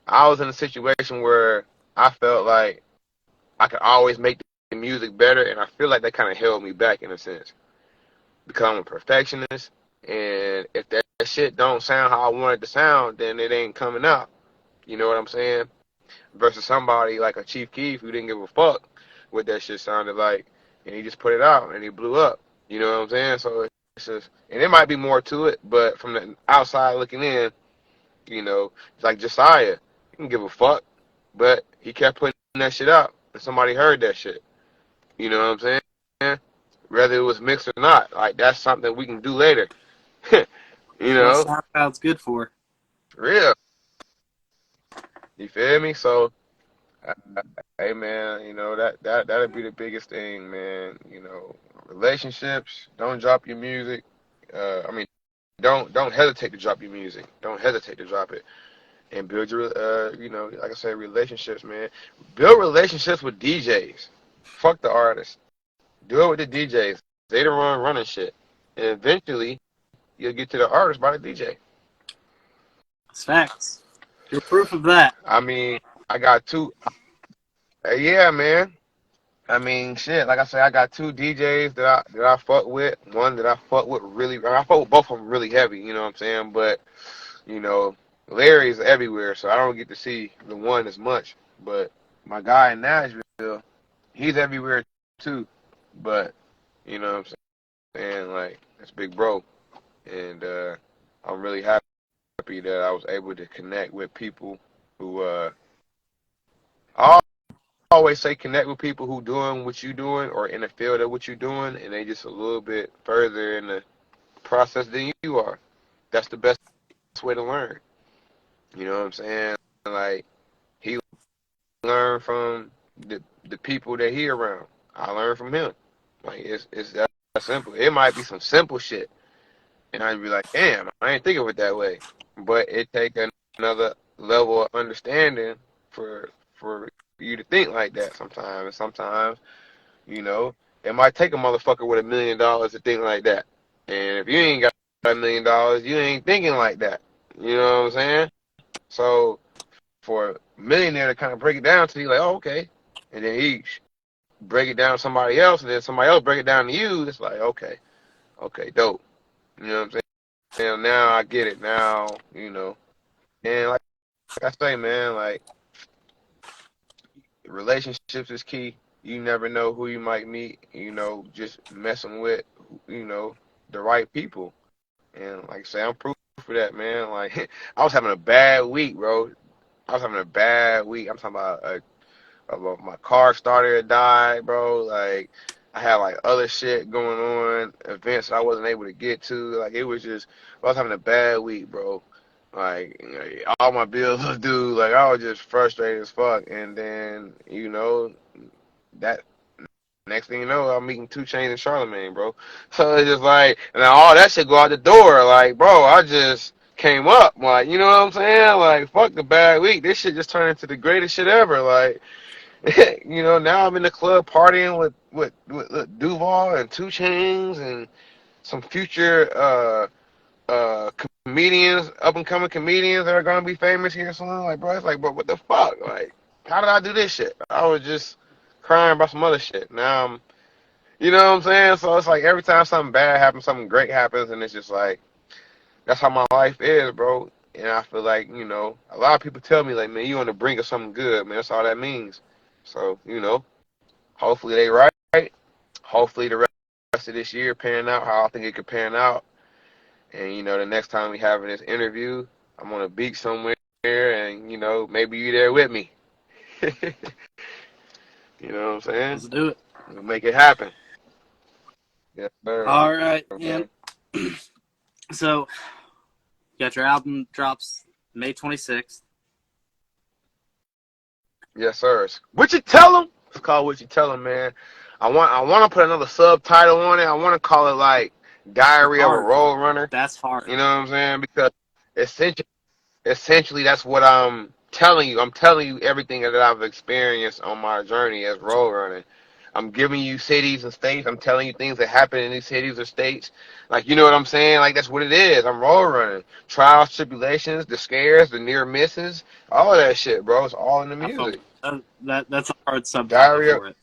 I was in a situation where I felt like I could always make the music better, and I feel like that kind of held me back in a sense because I'm a perfectionist, and if that shit don't sound how I want it to sound, then it ain't coming out. You know what I'm saying? Versus somebody like a Chief Keef who didn't give a fuck what that shit sounded like, and he just put it out and he blew up. You know what I'm saying? So it's just, and there might be more to it, but from the outside looking in, it's like Josiah. He didn't give a fuck, but he kept putting that shit out, and somebody heard that shit. You know what I'm saying? Whether it was mixed or not, like, that's something we can do later. you That's what know, SoundCloud's good for. real. You feel me? So, uh, hey man, that'll be the biggest thing, man. Relationships. Don't drop your music. I mean, don't hesitate to drop your music. Don't hesitate to drop it, and build your, like I said, relationships, man. Build relationships with DJs. Fuck the artists. Do it with the DJs. They the one running shit, and eventually you'll get to the artist by the DJ. It's facts. You're proof of that. I mean, I got two. Yeah, man. I mean, shit. Like I said, I got two DJs that I fuck with. One that I fuck with really. I fuck with both of them really heavy. You know what I'm saying? But you know, Larry's everywhere, so I don't get to see the one as much. But my guy in Nashville, he's everywhere too. But you know what I'm saying? Like, that's big bro. And I'm really happy that I was able to connect with people who I always say connect with people who doing what you doing or in the field of what you're doing, and they just a little bit further in the process than you are. That's the best way to learn. You know what I'm saying? Like, he learned from the people that he around. I learned from him. Like, it's that simple. It might be some simple shit, and I'd be like, damn, I ain't think of it that way. But it take another level of understanding for you to think like that sometimes. And sometimes, you know, it might take a motherfucker with $1 million to think like that. And if you ain't got $1 million, you ain't thinking like that. You know what I'm saying? So for a millionaire to kind of break it down to you, like, oh, okay, and then he break it down to somebody else, and then somebody else break it down to you, it's like, okay, dope. You know what I'm saying? Now I get it. Now, you know. And like I say, man, like, relationships is key. You never know who you might meet, you know, just messing with, you know, the right people. And like I say, I'm proof for that, man. Like, I was having a bad week, bro. I was having a bad week. I'm talking about my car starter had died, bro. Like, I had like other shit going on, events that I wasn't able to get to. Like, it was just, I was having a bad week, bro. Like, you know, all my bills was due. Like, I was just frustrated as fuck. And then, you know, that next thing you know, I'm meeting 2 Chainz and Charlemagne, bro. So it's just like, and then all that shit go out the door. Like, bro, I just came up. Like, you know what I'm saying? Like, fuck the bad week. This shit just turned into the greatest shit ever. Like, you know, now I'm in the club partying with Duval and 2 Chainz and some future comedians, up and coming comedians that are gonna be famous here soon. Like, bro, it's like, bro, what the fuck? Like, how did I do this shit? I was just crying about some other shit. Now I'm, you know what I'm saying? So it's like every time something bad happens, something great happens, and it's just like, that's how my life is, bro. And I feel like, you know, a lot of people tell me, like, man, you on the brink of something good, man. That's all that means. So, you know, hopefully they right. Hopefully the rest of this year pan out how I think it could pan out. And, you know, the next time we having this interview, I'm on a beach somewhere, and, you know, maybe you there with me. You know what I'm saying? Let's do it. We'll make it happen. Yes, sir. All right, Okay. and so you got your album drops May 26th. Yes, sir. What you tell them? It's called What You Tell Them, man. I want to put another subtitle on it. I want to call it like Diary of a Road Runner. That's hard. You know what I'm saying? Because essentially that's what I'm telling you. I'm telling you everything that I've experienced on my journey as road running. I'm giving you cities and states. I'm telling you things that happen in these cities or states. Like, you know what I'm saying? Like, that's what it is. I'm road running. Trials, tribulations, the scares, the near misses, all of that shit, bro. It's all in the music. That's a hard subtitle for it.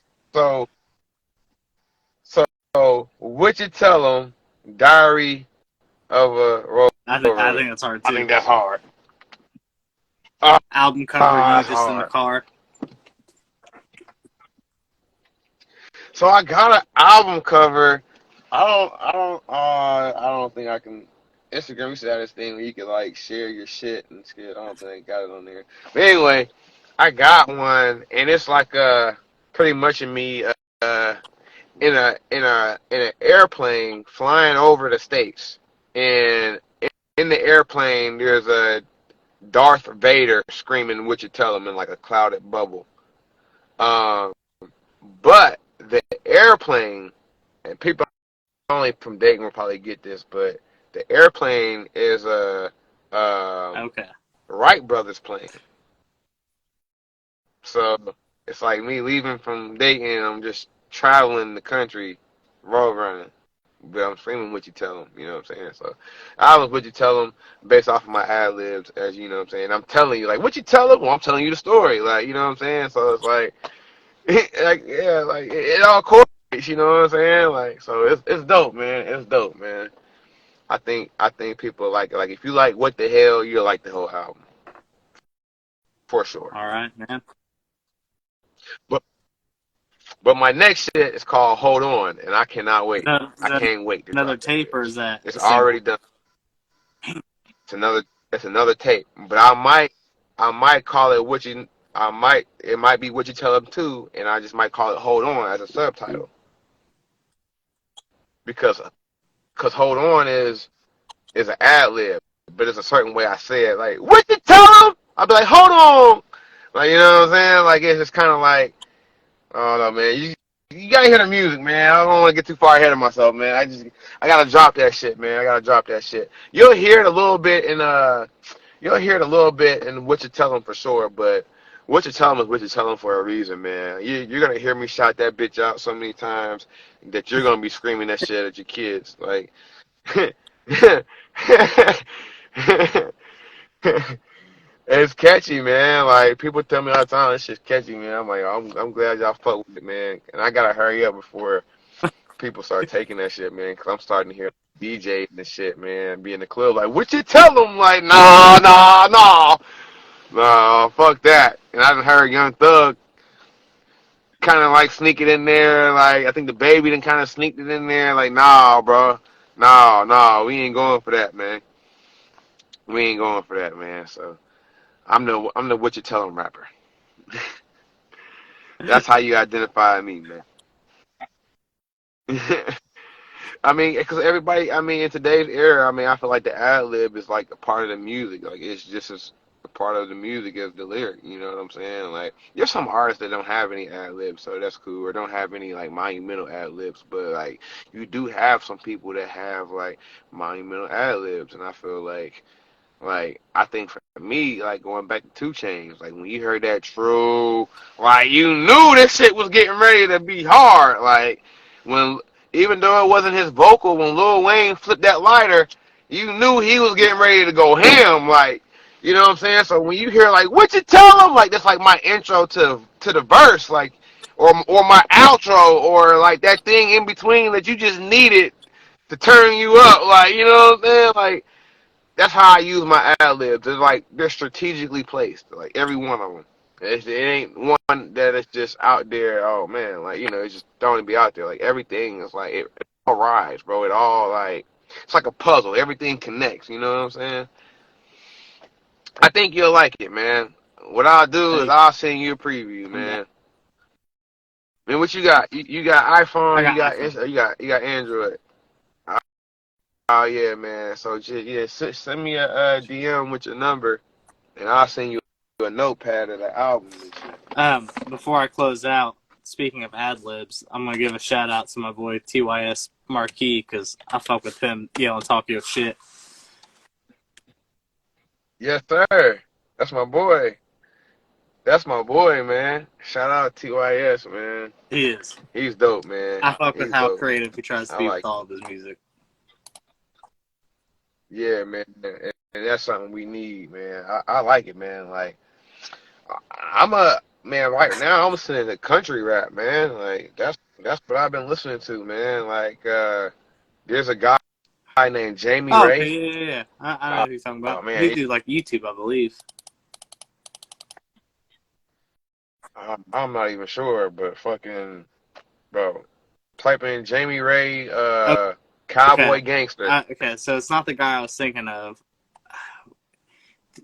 So, what you tell them? Diary of a road runner. I think that's hard too. I think that's hard. Album cover, you just hard. in the car. So I got an album cover. I don't think I can. Instagram used to have this thing where you could like share your shit and shit. I don't think I got it on there. But anyway, I got one, and it's like pretty much of me in an airplane flying over the states, and in the airplane there's a Darth Vader screaming "What you tell him" in like a clouded bubble. But the airplane, and people only from Dayton will probably get this, but the airplane is a Wright brothers plane. So it's like me leaving from Dayton, and I'm just traveling the country, road running. But I'm screaming what you tell them, you know what I'm saying? So I was what you tell them based off of my ad libs, as you know what I'm saying. I'm telling you, like, what you tell them? Well, I'm telling you the story, like, you know what I'm saying? So it's like, like, yeah, like it all correlates, you know what I'm saying? Like, so it's dope, man. It's dope, man. I think people like it. Like if you like What the Hell, you'll like the whole album for sure. All right, man. But but my next shit is called Hold On, and I cannot wait. Is I that can't wait to another drop that tape or bitch. is that It's a single? already done. It's another tape. But I might call it it might be What You Tell Them Too, and I just might call it Hold On as a subtitle because Hold On is an ad lib, but it's a certain way I say it. Like, what you tell them? I'll be like, hold on. Like, you know what I'm saying? Like, it's just kind of like, I don't know, man. You gotta hear the music, man. I don't want to get too far ahead of myself, man. I gotta drop that shit, man. I gotta drop that shit. You'll hear it a little bit in What You Tell Them for sure, but What You Tell Them is What You Tell Them for a reason, man. You're gonna hear me shout that bitch out so many times that you're gonna be screaming that shit at your kids, like. It's catchy, man. Like people tell me all the time, this shit's catchy, man. I'm like, I'm glad y'all fuck with it, man. And I gotta hurry up before people start taking that shit, man. Cause I'm starting to hear DJs and shit, man. Be in the club like, what you tell them? Like, nah, nah, nah, nah, fuck that. And I done heard Young Thug kind of like sneak it in there. Like I think the baby done kind of sneaked it in there. Like, nah, bro, nah, nah, we ain't going for that, man. We ain't going for that, man. So I'm the What You Tell 'Em rapper. That's how you identify me, man. I mean, because everybody, I mean, in today's era, I mean, I feel like the ad lib is like a part of the music. Like it's just as a part of the music as the lyric. You know what I'm saying? Like there's some artists that don't have any ad libs, so that's cool, or don't have any like monumental ad libs. But like you do have some people that have like monumental ad libs, and I feel like I think for me, like going back to Two Chains, like when you heard that True, like you knew this shit was getting ready to be hard. Like when even though it wasn't his vocal, when Lil Wayne flipped that lighter, you knew he was getting ready to go ham. Like you know what I'm saying? So when you hear like what you tell him, like that's like my intro to the verse, like or my outro, or like that thing in between that you just needed to turn you up. Like you know what I'm saying? Like that's how I use my ad libs. It's like they're strategically placed, like every one of them. It ain't one that is just out there. Oh man, like it's just throwing to be out there. Like everything is like it all rides, bro. It all like it's like a puzzle. Everything connects. You know what I'm saying? I think you'll like it, man. What I'll do is Hey, I'll send you a preview, I'm down. man. I mean, what you got? You got I iPhone? You got got iPhone. you got Android? Oh yeah, man. So just yeah, send me a DM with your number, and I'll send you a notepad of the album and shit. Before I close out, speaking of ad libs, I'm gonna give a shout out to my boy TYS Marquis because I fuck with him yelling Tokyo shit. Yes, sir. That's my boy. That's my boy, man. Shout out TYS, man. He is. He's dope, man. I fuck with He's how dope, man. creative he tries to I be with like all of his music. Yeah, man. And that's something we need, man. I like it, man. Like I'm a man right now. I'm listening to country rap, man. Like that's what I've been listening to, man. Like there's a guy named Jamie Oh, okay, Ray. yeah. I know Oh, who you're talking about. oh man, He do like YouTube, I believe. I'm not even sure, but fucking bro, type in Jamie Ray, Okay, Cowboy Gangster. okay. So it's not the guy I was thinking of.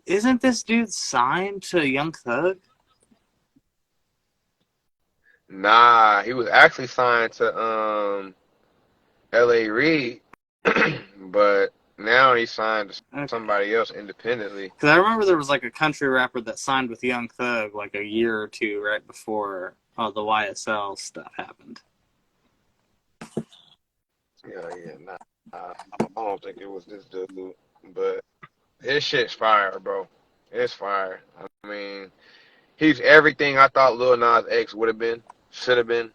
Isn't this dude signed to Young Thug? Nah, he was actually signed to L.A. Reid, but now he's signed to Okay. somebody else independently. Because I remember there was like a country rapper that signed with Young Thug like a year or two right before the YSL stuff happened. Yeah, nah. I don't think it was this dude, but his shit's fire, bro. It's fire. I mean, he's everything I thought Lil Nas X would have been, should have been.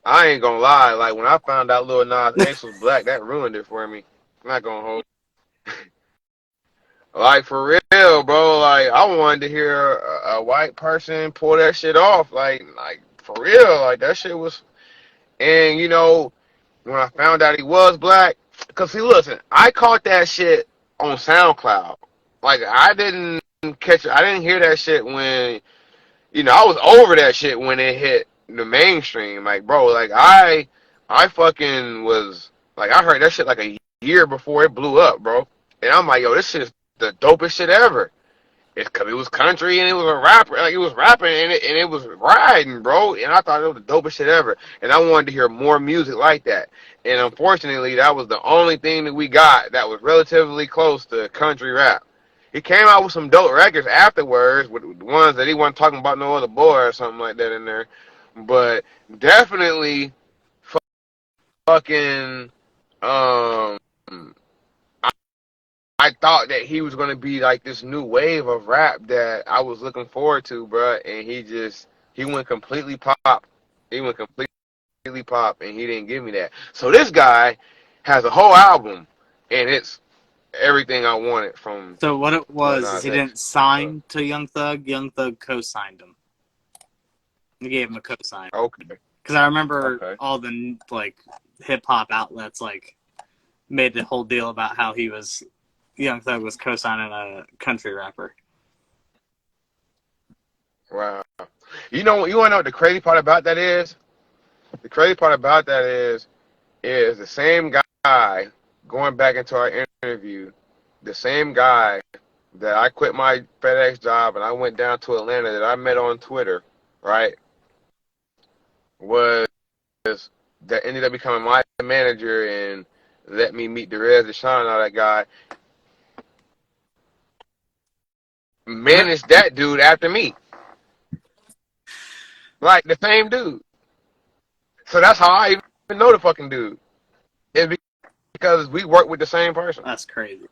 I ain't gonna lie, like when I found out Lil Nas X was black, that ruined it for me. I'm not gonna hold. Like for real, bro. Like I wanted to hear a white person pull that shit off. Like for real. Like that shit was. And when I found out he was black, Cause see, listen, I caught that shit on SoundCloud. Like I didn't catch it. I didn't hear that shit when I was over that shit when it hit the mainstream. Like, bro, like I fucking was like I heard that shit like a year before it blew up, bro. And I'm like, yo, this shit is the dopest shit ever. It's cause it was country and it was a rapper, like it was rapping and it was riding, bro. And I thought it was the dopest shit ever. And I wanted to hear more music like that. And unfortunately, that was the only thing that we got that was relatively close to country rap. He came out with some dope records afterwards, with ones that he wasn't talking about no other boy or something like that in there. But definitely, fucking, um, I thought that he was gonna be like this new wave of rap that I was looking forward to, bro. And he went completely pop. He went completely pop, and he didn't give me that. So this guy has a whole album, and it's everything I wanted from So what it Lil was is Nas he X. didn't sign to Young Thug. Young Thug co-signed him. He gave him a co-sign. Okay. Because I remember all the like hip hop outlets like made the whole deal about how Young Thug was co-signing a country rapper. Wow. You want to know what the crazy part about that is? The crazy part about that is the same guy, going back into our interview, the same guy that I quit my FedEx job and I went down to Atlanta that I met on Twitter, right, was that ended up becoming my manager and let me meet Derez Deshaun, all that guy, managed that dude after me. Like, the same dude. So that's how I even know the fucking dude. It's because we work with the same person. That's crazy.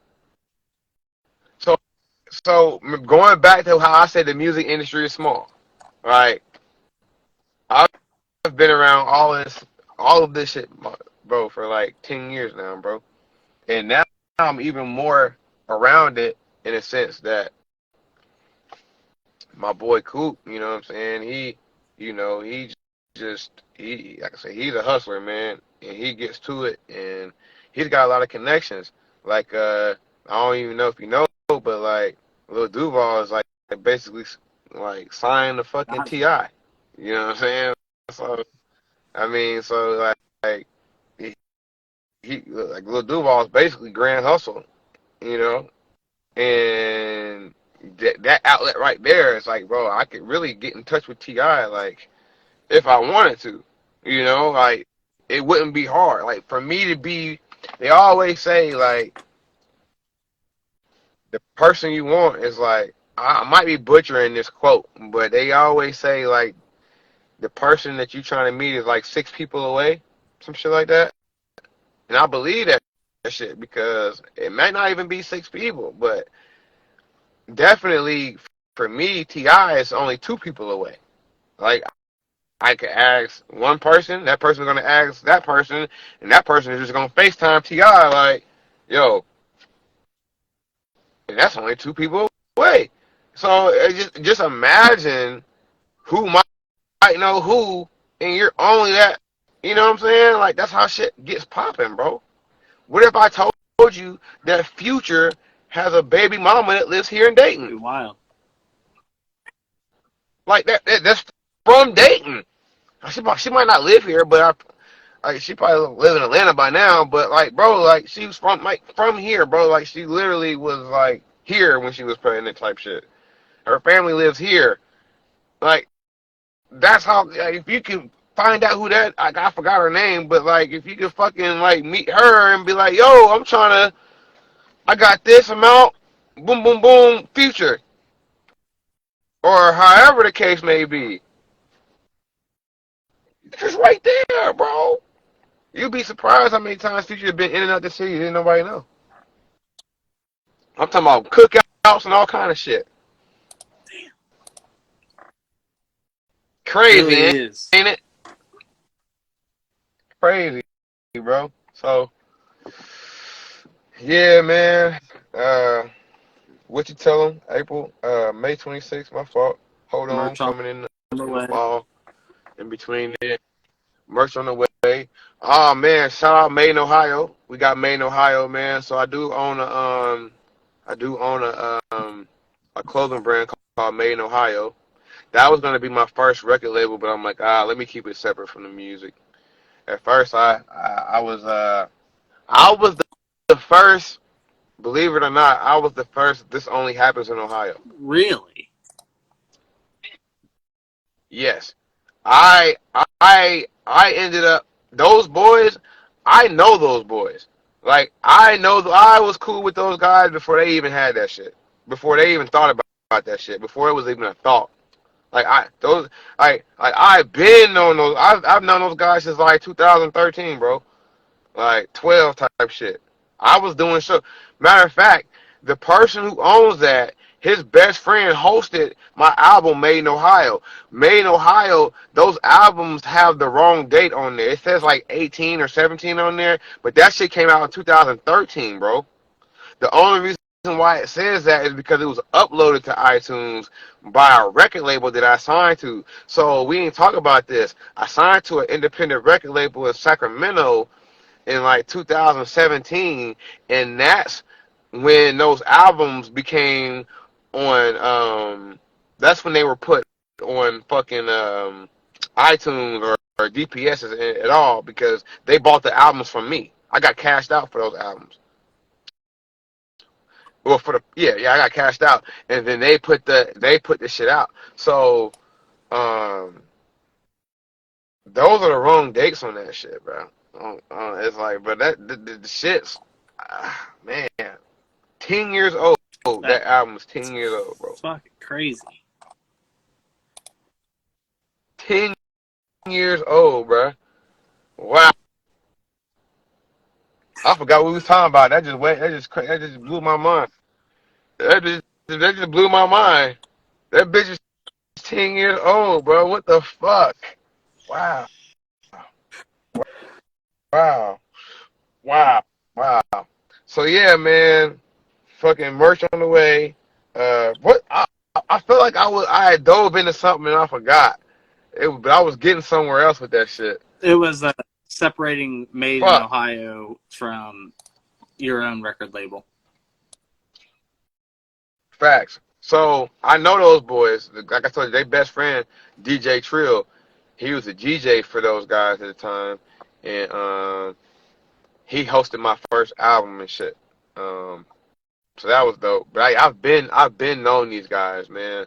So going back to how I said the music industry is small, right? I've been around all of this shit, bro, for like 10 years now, bro. And now I'm even more around it in a sense that my boy Coop, you know what I'm saying? He like I said, he's a hustler, man, and he gets to it, and he's got a lot of connections. Like, I don't even know if you know, but like, Lil Duval is like basically like signed the fucking T.I. You know what I'm saying? So I mean, so like he like Lil Duval is basically Grand Hustle, you know, and that outlet right there is like, bro, I could really get in touch with T.I. like if I wanted to, you know, like it wouldn't be hard. Like for me to be, they always say like the person you want is like, I might be butchering this quote, but they always say like the person that you're trying to meet is like 6 people away, some shit like that. And I believe that shit because it might not even be 6 people, but definitely for me, T.I. is only 2 people away. Like I could ask one person, that person's gonna ask that person, and that person is just gonna FaceTime T.I. like, yo, and that's only 2 people away. So just imagine who might know who, and you're only that. You know what I'm saying? Like that's how shit gets popping, bro. What if I told you that Future has a baby mama that lives here in Dayton? Wild. Like that's from Dayton. She might not live here, but she probably live in Atlanta by now. But like, bro, like she was from here, bro. Like she literally was like here when she was pregnant, type shit. Her family lives here. Like that's how. Like, if you can find out who that, I forgot her name, but like if you could fucking like meet her and be like, yo, I got this amount, boom, boom, boom, Future, or however the case may be. Just right there, bro. You'd be surprised how many times Future have been in and out the city. Didn't nobody know. I'm talking about cookouts and all kind of shit. Damn. Crazy, It really is. ain't it? Crazy, bro. So, yeah, man. What you tell them? May 26th. My fault. Hold on, Merch on coming in the the way. fall. In between there, merch on the way. Oh man, shout out Made in Ohio. We got Made in Ohio, man. So I do own a clothing brand called Made in Ohio. That was gonna be my first record label, but I'm like, let me keep it separate from the music. At first, I was the first. Believe it or not, I was the first. This only happens in Ohio. Really? Yes, I I ended up those boys. I know those boys. Like I was cool with those guys before they even had that shit. Before they even thought about that shit. Before it was even a thought. I've been on those. I've known those guys since like 2013, bro. Like 12 type shit. I was doing so. Matter of fact, the person who owns that, his best friend hosted my album Made in Ohio. Made in Ohio, those albums have the wrong date on there. It says like 18 or 17 on there, but that shit came out in 2013, bro. The only reason why it says that is because it was uploaded to iTunes by a record label that I signed to. So we didn't talk about this. I signed to an independent record label in Sacramento in like 2017, and that's when those albums became on. That's when they were put on fucking iTunes or DPS at all because they bought the albums from me. I got cashed out for those albums. Well, for the yeah, I got cashed out, and then they put the shit out. So um, those are the wrong dates on that shit, bro. It's like, but the shit's man, 10 years old. That's That album was 10 years old, bro. fucking crazy. 10 years old, bro. Wow. I forgot what we was talking about. That just blew my mind. That just blew my mind. That bitch is 10 years old, bro. What the fuck? Wow. Wow. Wow. Wow. So yeah, man. Fucking merch on the way. What? I feel like I had dove into something and I forgot. But I was getting somewhere else with that shit. It was separating Made in Fuck. Ohio from your own record label. Facts. So I know those boys. Like I told you, they best friend DJ Trill. He was a DJ for those guys at the time, and he hosted my first album and shit. Um, so that was dope. But I've been knowing these guys, man.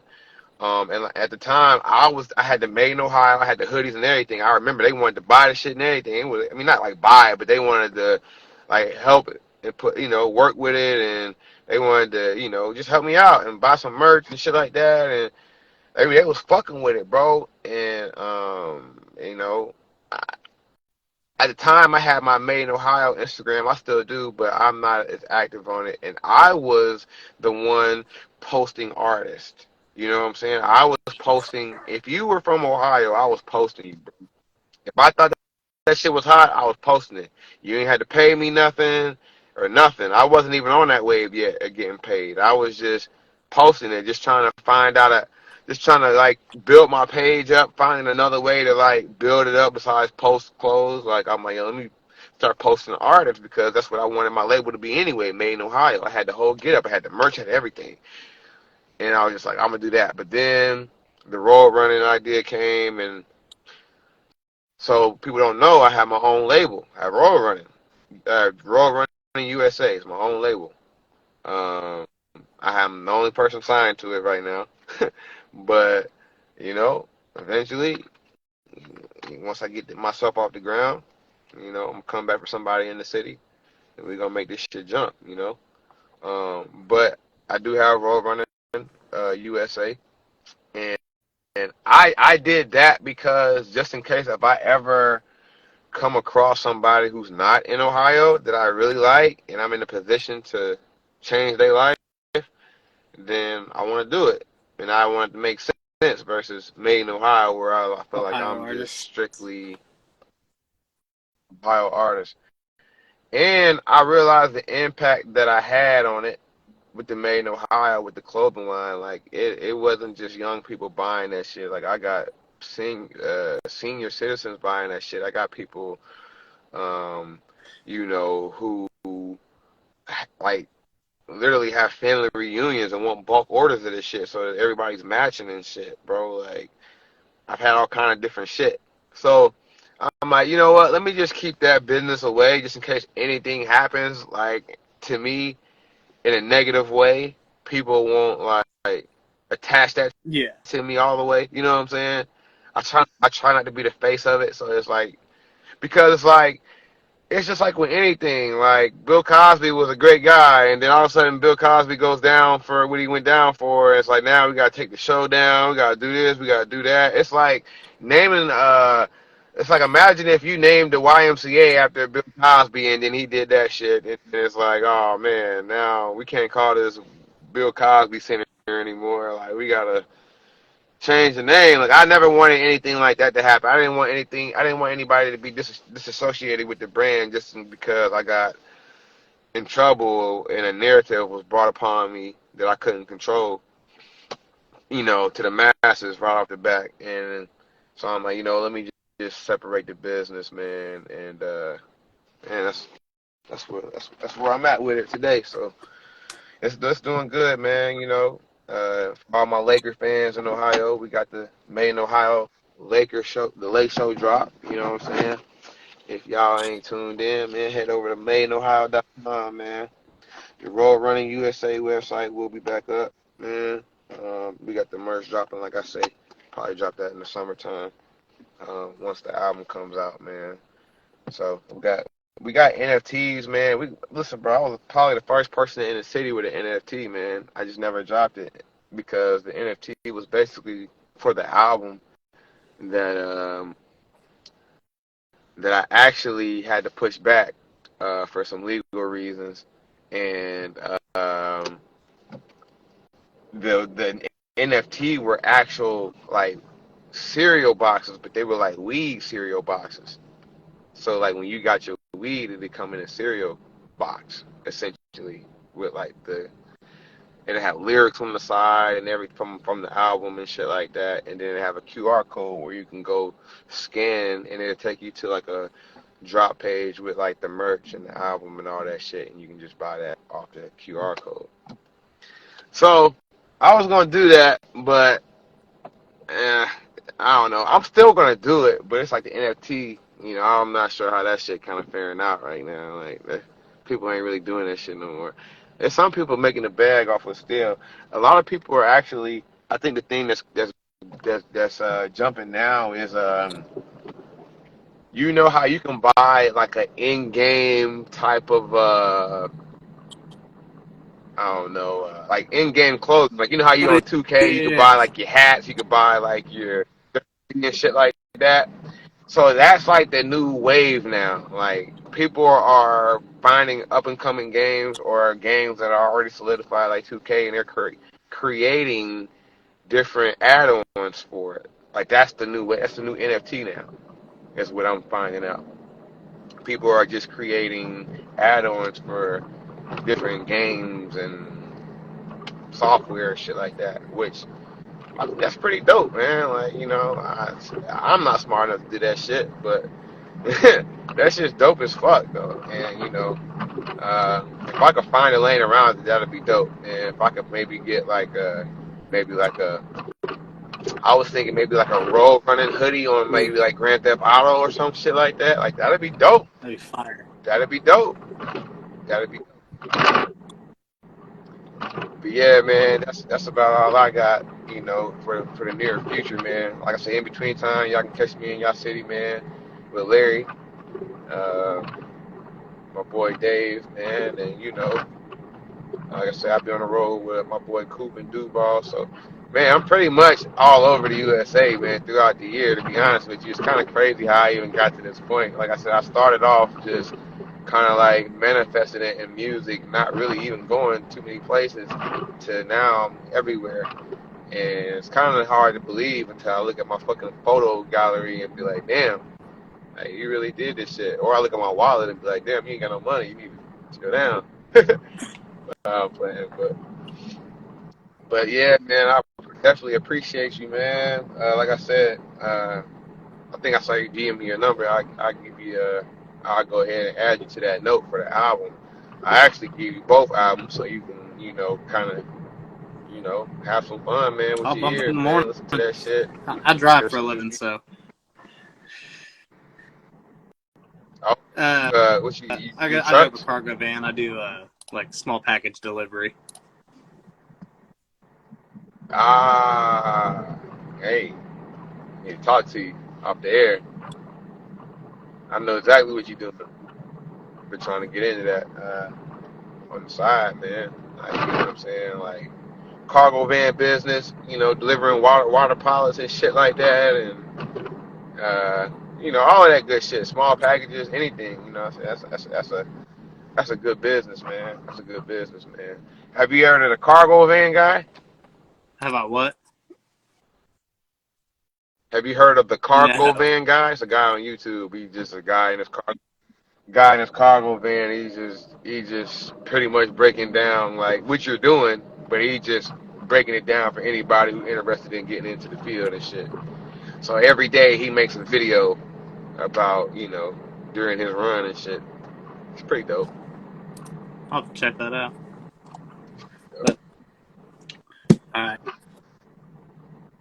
And at the time, I had the Made in Ohio, I had the hoodies and everything. I remember they wanted to buy the shit and everything. It was, I mean, not like buy it, but they wanted to like help it and put, work with it, and they wanted to, just help me out and buy some merch and shit like that. And they was fucking with it, bro. And I, at the time, I had my Made in Ohio Instagram. I still do, but I'm not as active on it. And I was the one posting artists. You know what I'm saying? I was posting. If you were from Ohio, I was posting you. Bro. If I thought that shit was hot, I was posting it. You ain't had to pay me nothing or nothing. I wasn't even on that wave yet of getting paid. I was just posting it, just trying to find out, just trying to like build my page up, finding another way to like build it up besides post clothes. Like I'm like, let me start posting artists because that's what I wanted my label to be anyway. Made in Ohio. I had the whole get up. I had the merch, I had everything. And I was just like, I'm gonna do that. But then the road running idea came, and so people don't know I have my own label. I have road running. Road running USA is my own label. Um, I am the only person signed to it right now. But eventually, once I get myself off the ground, I'm gonna come back for somebody in the city, and we're gonna make this shit jump. But I do have road running USA. And I did that because just in case if I ever come across somebody who's not in Ohio that I really like and I'm in a position to change their life, then I want to do it. And I want it to make sense versus Made in Ohio where I feel like Ohio I'm just artists. strictly Ohio artist. And I realized the impact that I had on it with the Made in Ohio with the clothing line, like it wasn't just young people buying that shit. Like I got senior citizens buying that shit. I got people um, who like literally have family reunions and want bulk orders of this shit so that everybody's matching and shit, bro. Like I've had all kind of different shit. So I'm like, you know what? Let me just keep that business away just in case anything happens, like to me in a negative way. People won't like attach that to me all the way. You know what I'm saying? I try not to be the face of it. So it's like because it's like it's just like with anything. Like Bill Cosby was a great guy, and then all of a sudden Bill Cosby goes down for what he went down for. It's like now we gotta take the show down. We gotta do this. We gotta do that. It's like naming. It's like imagine if you named the YMCA after Bill Cosby, and then he did that shit. And it's like, oh man, now we can't call this Bill Cosby Center anymore. Like we gotta change the name. Like I never wanted anything like that to happen. I didn't want anything. I didn't want anybody to be disassociated with the brand just because I got in trouble and a narrative was brought upon me that I couldn't control. To the masses right off the back. And so I'm like, let me just separate the business, man. And that's where I'm at with it today. So it's doing good, man. For all my Laker fans in Ohio, we got the Made in Ohio Laker show, the Lake Show drop. You know what I'm saying? If y'all ain't tuned in, man, head over to madeinohio.com, man. The Road Running USA website will be back up, man. We got the merch dropping, like I say, probably drop that in the summertime. Once the album comes out, man. So we got NFTs, man. We listen, bro. I was probably the first person in the city with an NFT, man. I just never dropped it because the NFT was basically for the album that that I actually had to push back for some legal reasons, and the NFT were actual like cereal boxes, but they were like weed cereal boxes. So like when you got your weed, it come in a cereal box essentially with like and it have lyrics on the side and every from the album and shit like that, and then it have a QR code where you can go scan and it'll take you to like a drop page with like the merch and the album and all that shit, and you can just buy that off the QR code. So I was gonna do that, but I don't know. I'm still gonna do it, but it's like the NFT. I'm not sure how that shit kind of faring out right now. Like people ain't really doing that shit no more. There's some people making a bag off of still. A lot of people are actually. I think the thing that's jumping now is how you can buy like an in-game type of I don't know, like in-game clothes. Like how you on 2K, you can buy like your hats, you can buy like your and shit like that. So that's like the new wave now. Like people are finding up and coming games or games that are already solidified like 2K, and they're creating different add-ons for it. Like that's the new way. That's the new NFT now. Is what I'm finding out. People are just creating add-ons for different games and software and shit like that, which that's pretty dope, man. Like, I'm not smart enough to do that shit, but that's just dope as fuck, though. And, if I could find a lane around it, that'd be dope. And if I could maybe get maybe like a, I was thinking maybe like a road running hoodie on maybe like Grand Theft Auto or some shit like that. Like, that'd be dope. That'd be fire. That'd be dope. That'd be dope. But yeah, man, that's about all I got, for the near future, man. Like I said, in between time, y'all can catch me in y'all city, man, with Larry, uh, my boy Dave, man, and like I said, I'll be on the road with my boy Coop and Duval. So, man, I'm pretty much all over the USA, man, throughout the year. To be honest with you, it's kind of crazy how I even got to this point. Like I said, I started off just kind of like manifesting it in music, not really even going too many places, to now I'm everywhere. And it's kind of hard to believe until I look at my fucking photo gallery and be like, damn, like, you really did this shit. Or I look at my wallet and be like, damn, you ain't got no money. You need to chill down. I'm playing, but yeah, man, I definitely appreciate you, man. Like I said, I think I saw you DM me your number. I give you I'll go ahead and add you to that note for the album. I actually give you both albums so you can, kind of, have some fun, man, with I'll your bump it in ears, the man. morning. Listen to that shit. I drive Hear for a some new living, music. so. Oh, Uh, what you I do drive a trucks? cargo van. I do like small package delivery. Ah, hey, I need to talk to you off the air. I know exactly what you're doing. Been trying to get into that on the side, man. Like, you know what I'm saying? Like cargo van business, delivering water pilots and shit like that, and all of that good shit. Small packages, anything. That's a good business, man. That's a good business, man. Have you heard of the cargo van guy? How about what? Have you heard of the cargo No. van guy? It's a guy on YouTube. He's just a guy in his cargo van. He's just pretty much breaking down like what you're doing, but he just breaking it down for anybody who's interested in getting into the field and shit. So every day he makes a video about during his run and shit. It's pretty dope. I'll have to check that out. But all right.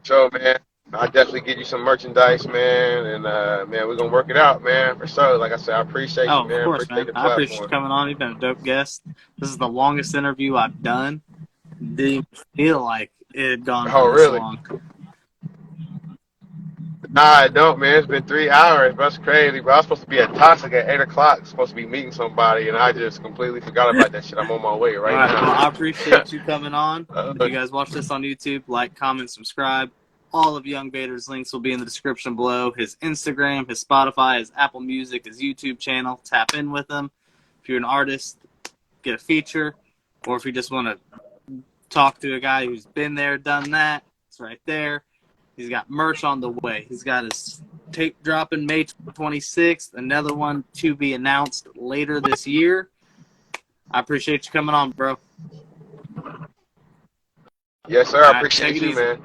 So man, I definitely get you some merchandise, man, and man, we're gonna work it out, man, for sure. Like I said, I appreciate you, Oh, of man. course, Appreciate man. the I appreciate you platform. coming on. You've been a dope guest. This is the longest interview I've done. Didn't even feel like it had gone Oh for this really? long. Nah, I don't, man. It's been 3 hours. That's crazy, bro. I was supposed to be at Toxic at 8 o'clock. Supposed to be meeting somebody, and I just completely forgot about that shit. I'm on my way All right right. Well, I now. appreciate you coming on. If uh, you guys watch this on YouTube, like, comment, subscribe. All of Young Vader's links will be in the description below. His Instagram, his Spotify, his Apple Music, his YouTube channel. Tap in with him. If you're an artist, get a feature. Or if you just want to talk to a guy who's been there, done that, it's right there. He's got merch on the way. He's got his tape dropping May 26th. Another one to be announced later this year. I appreciate you coming on, bro. yes, sir. All I right, appreciate take it you, easy. man.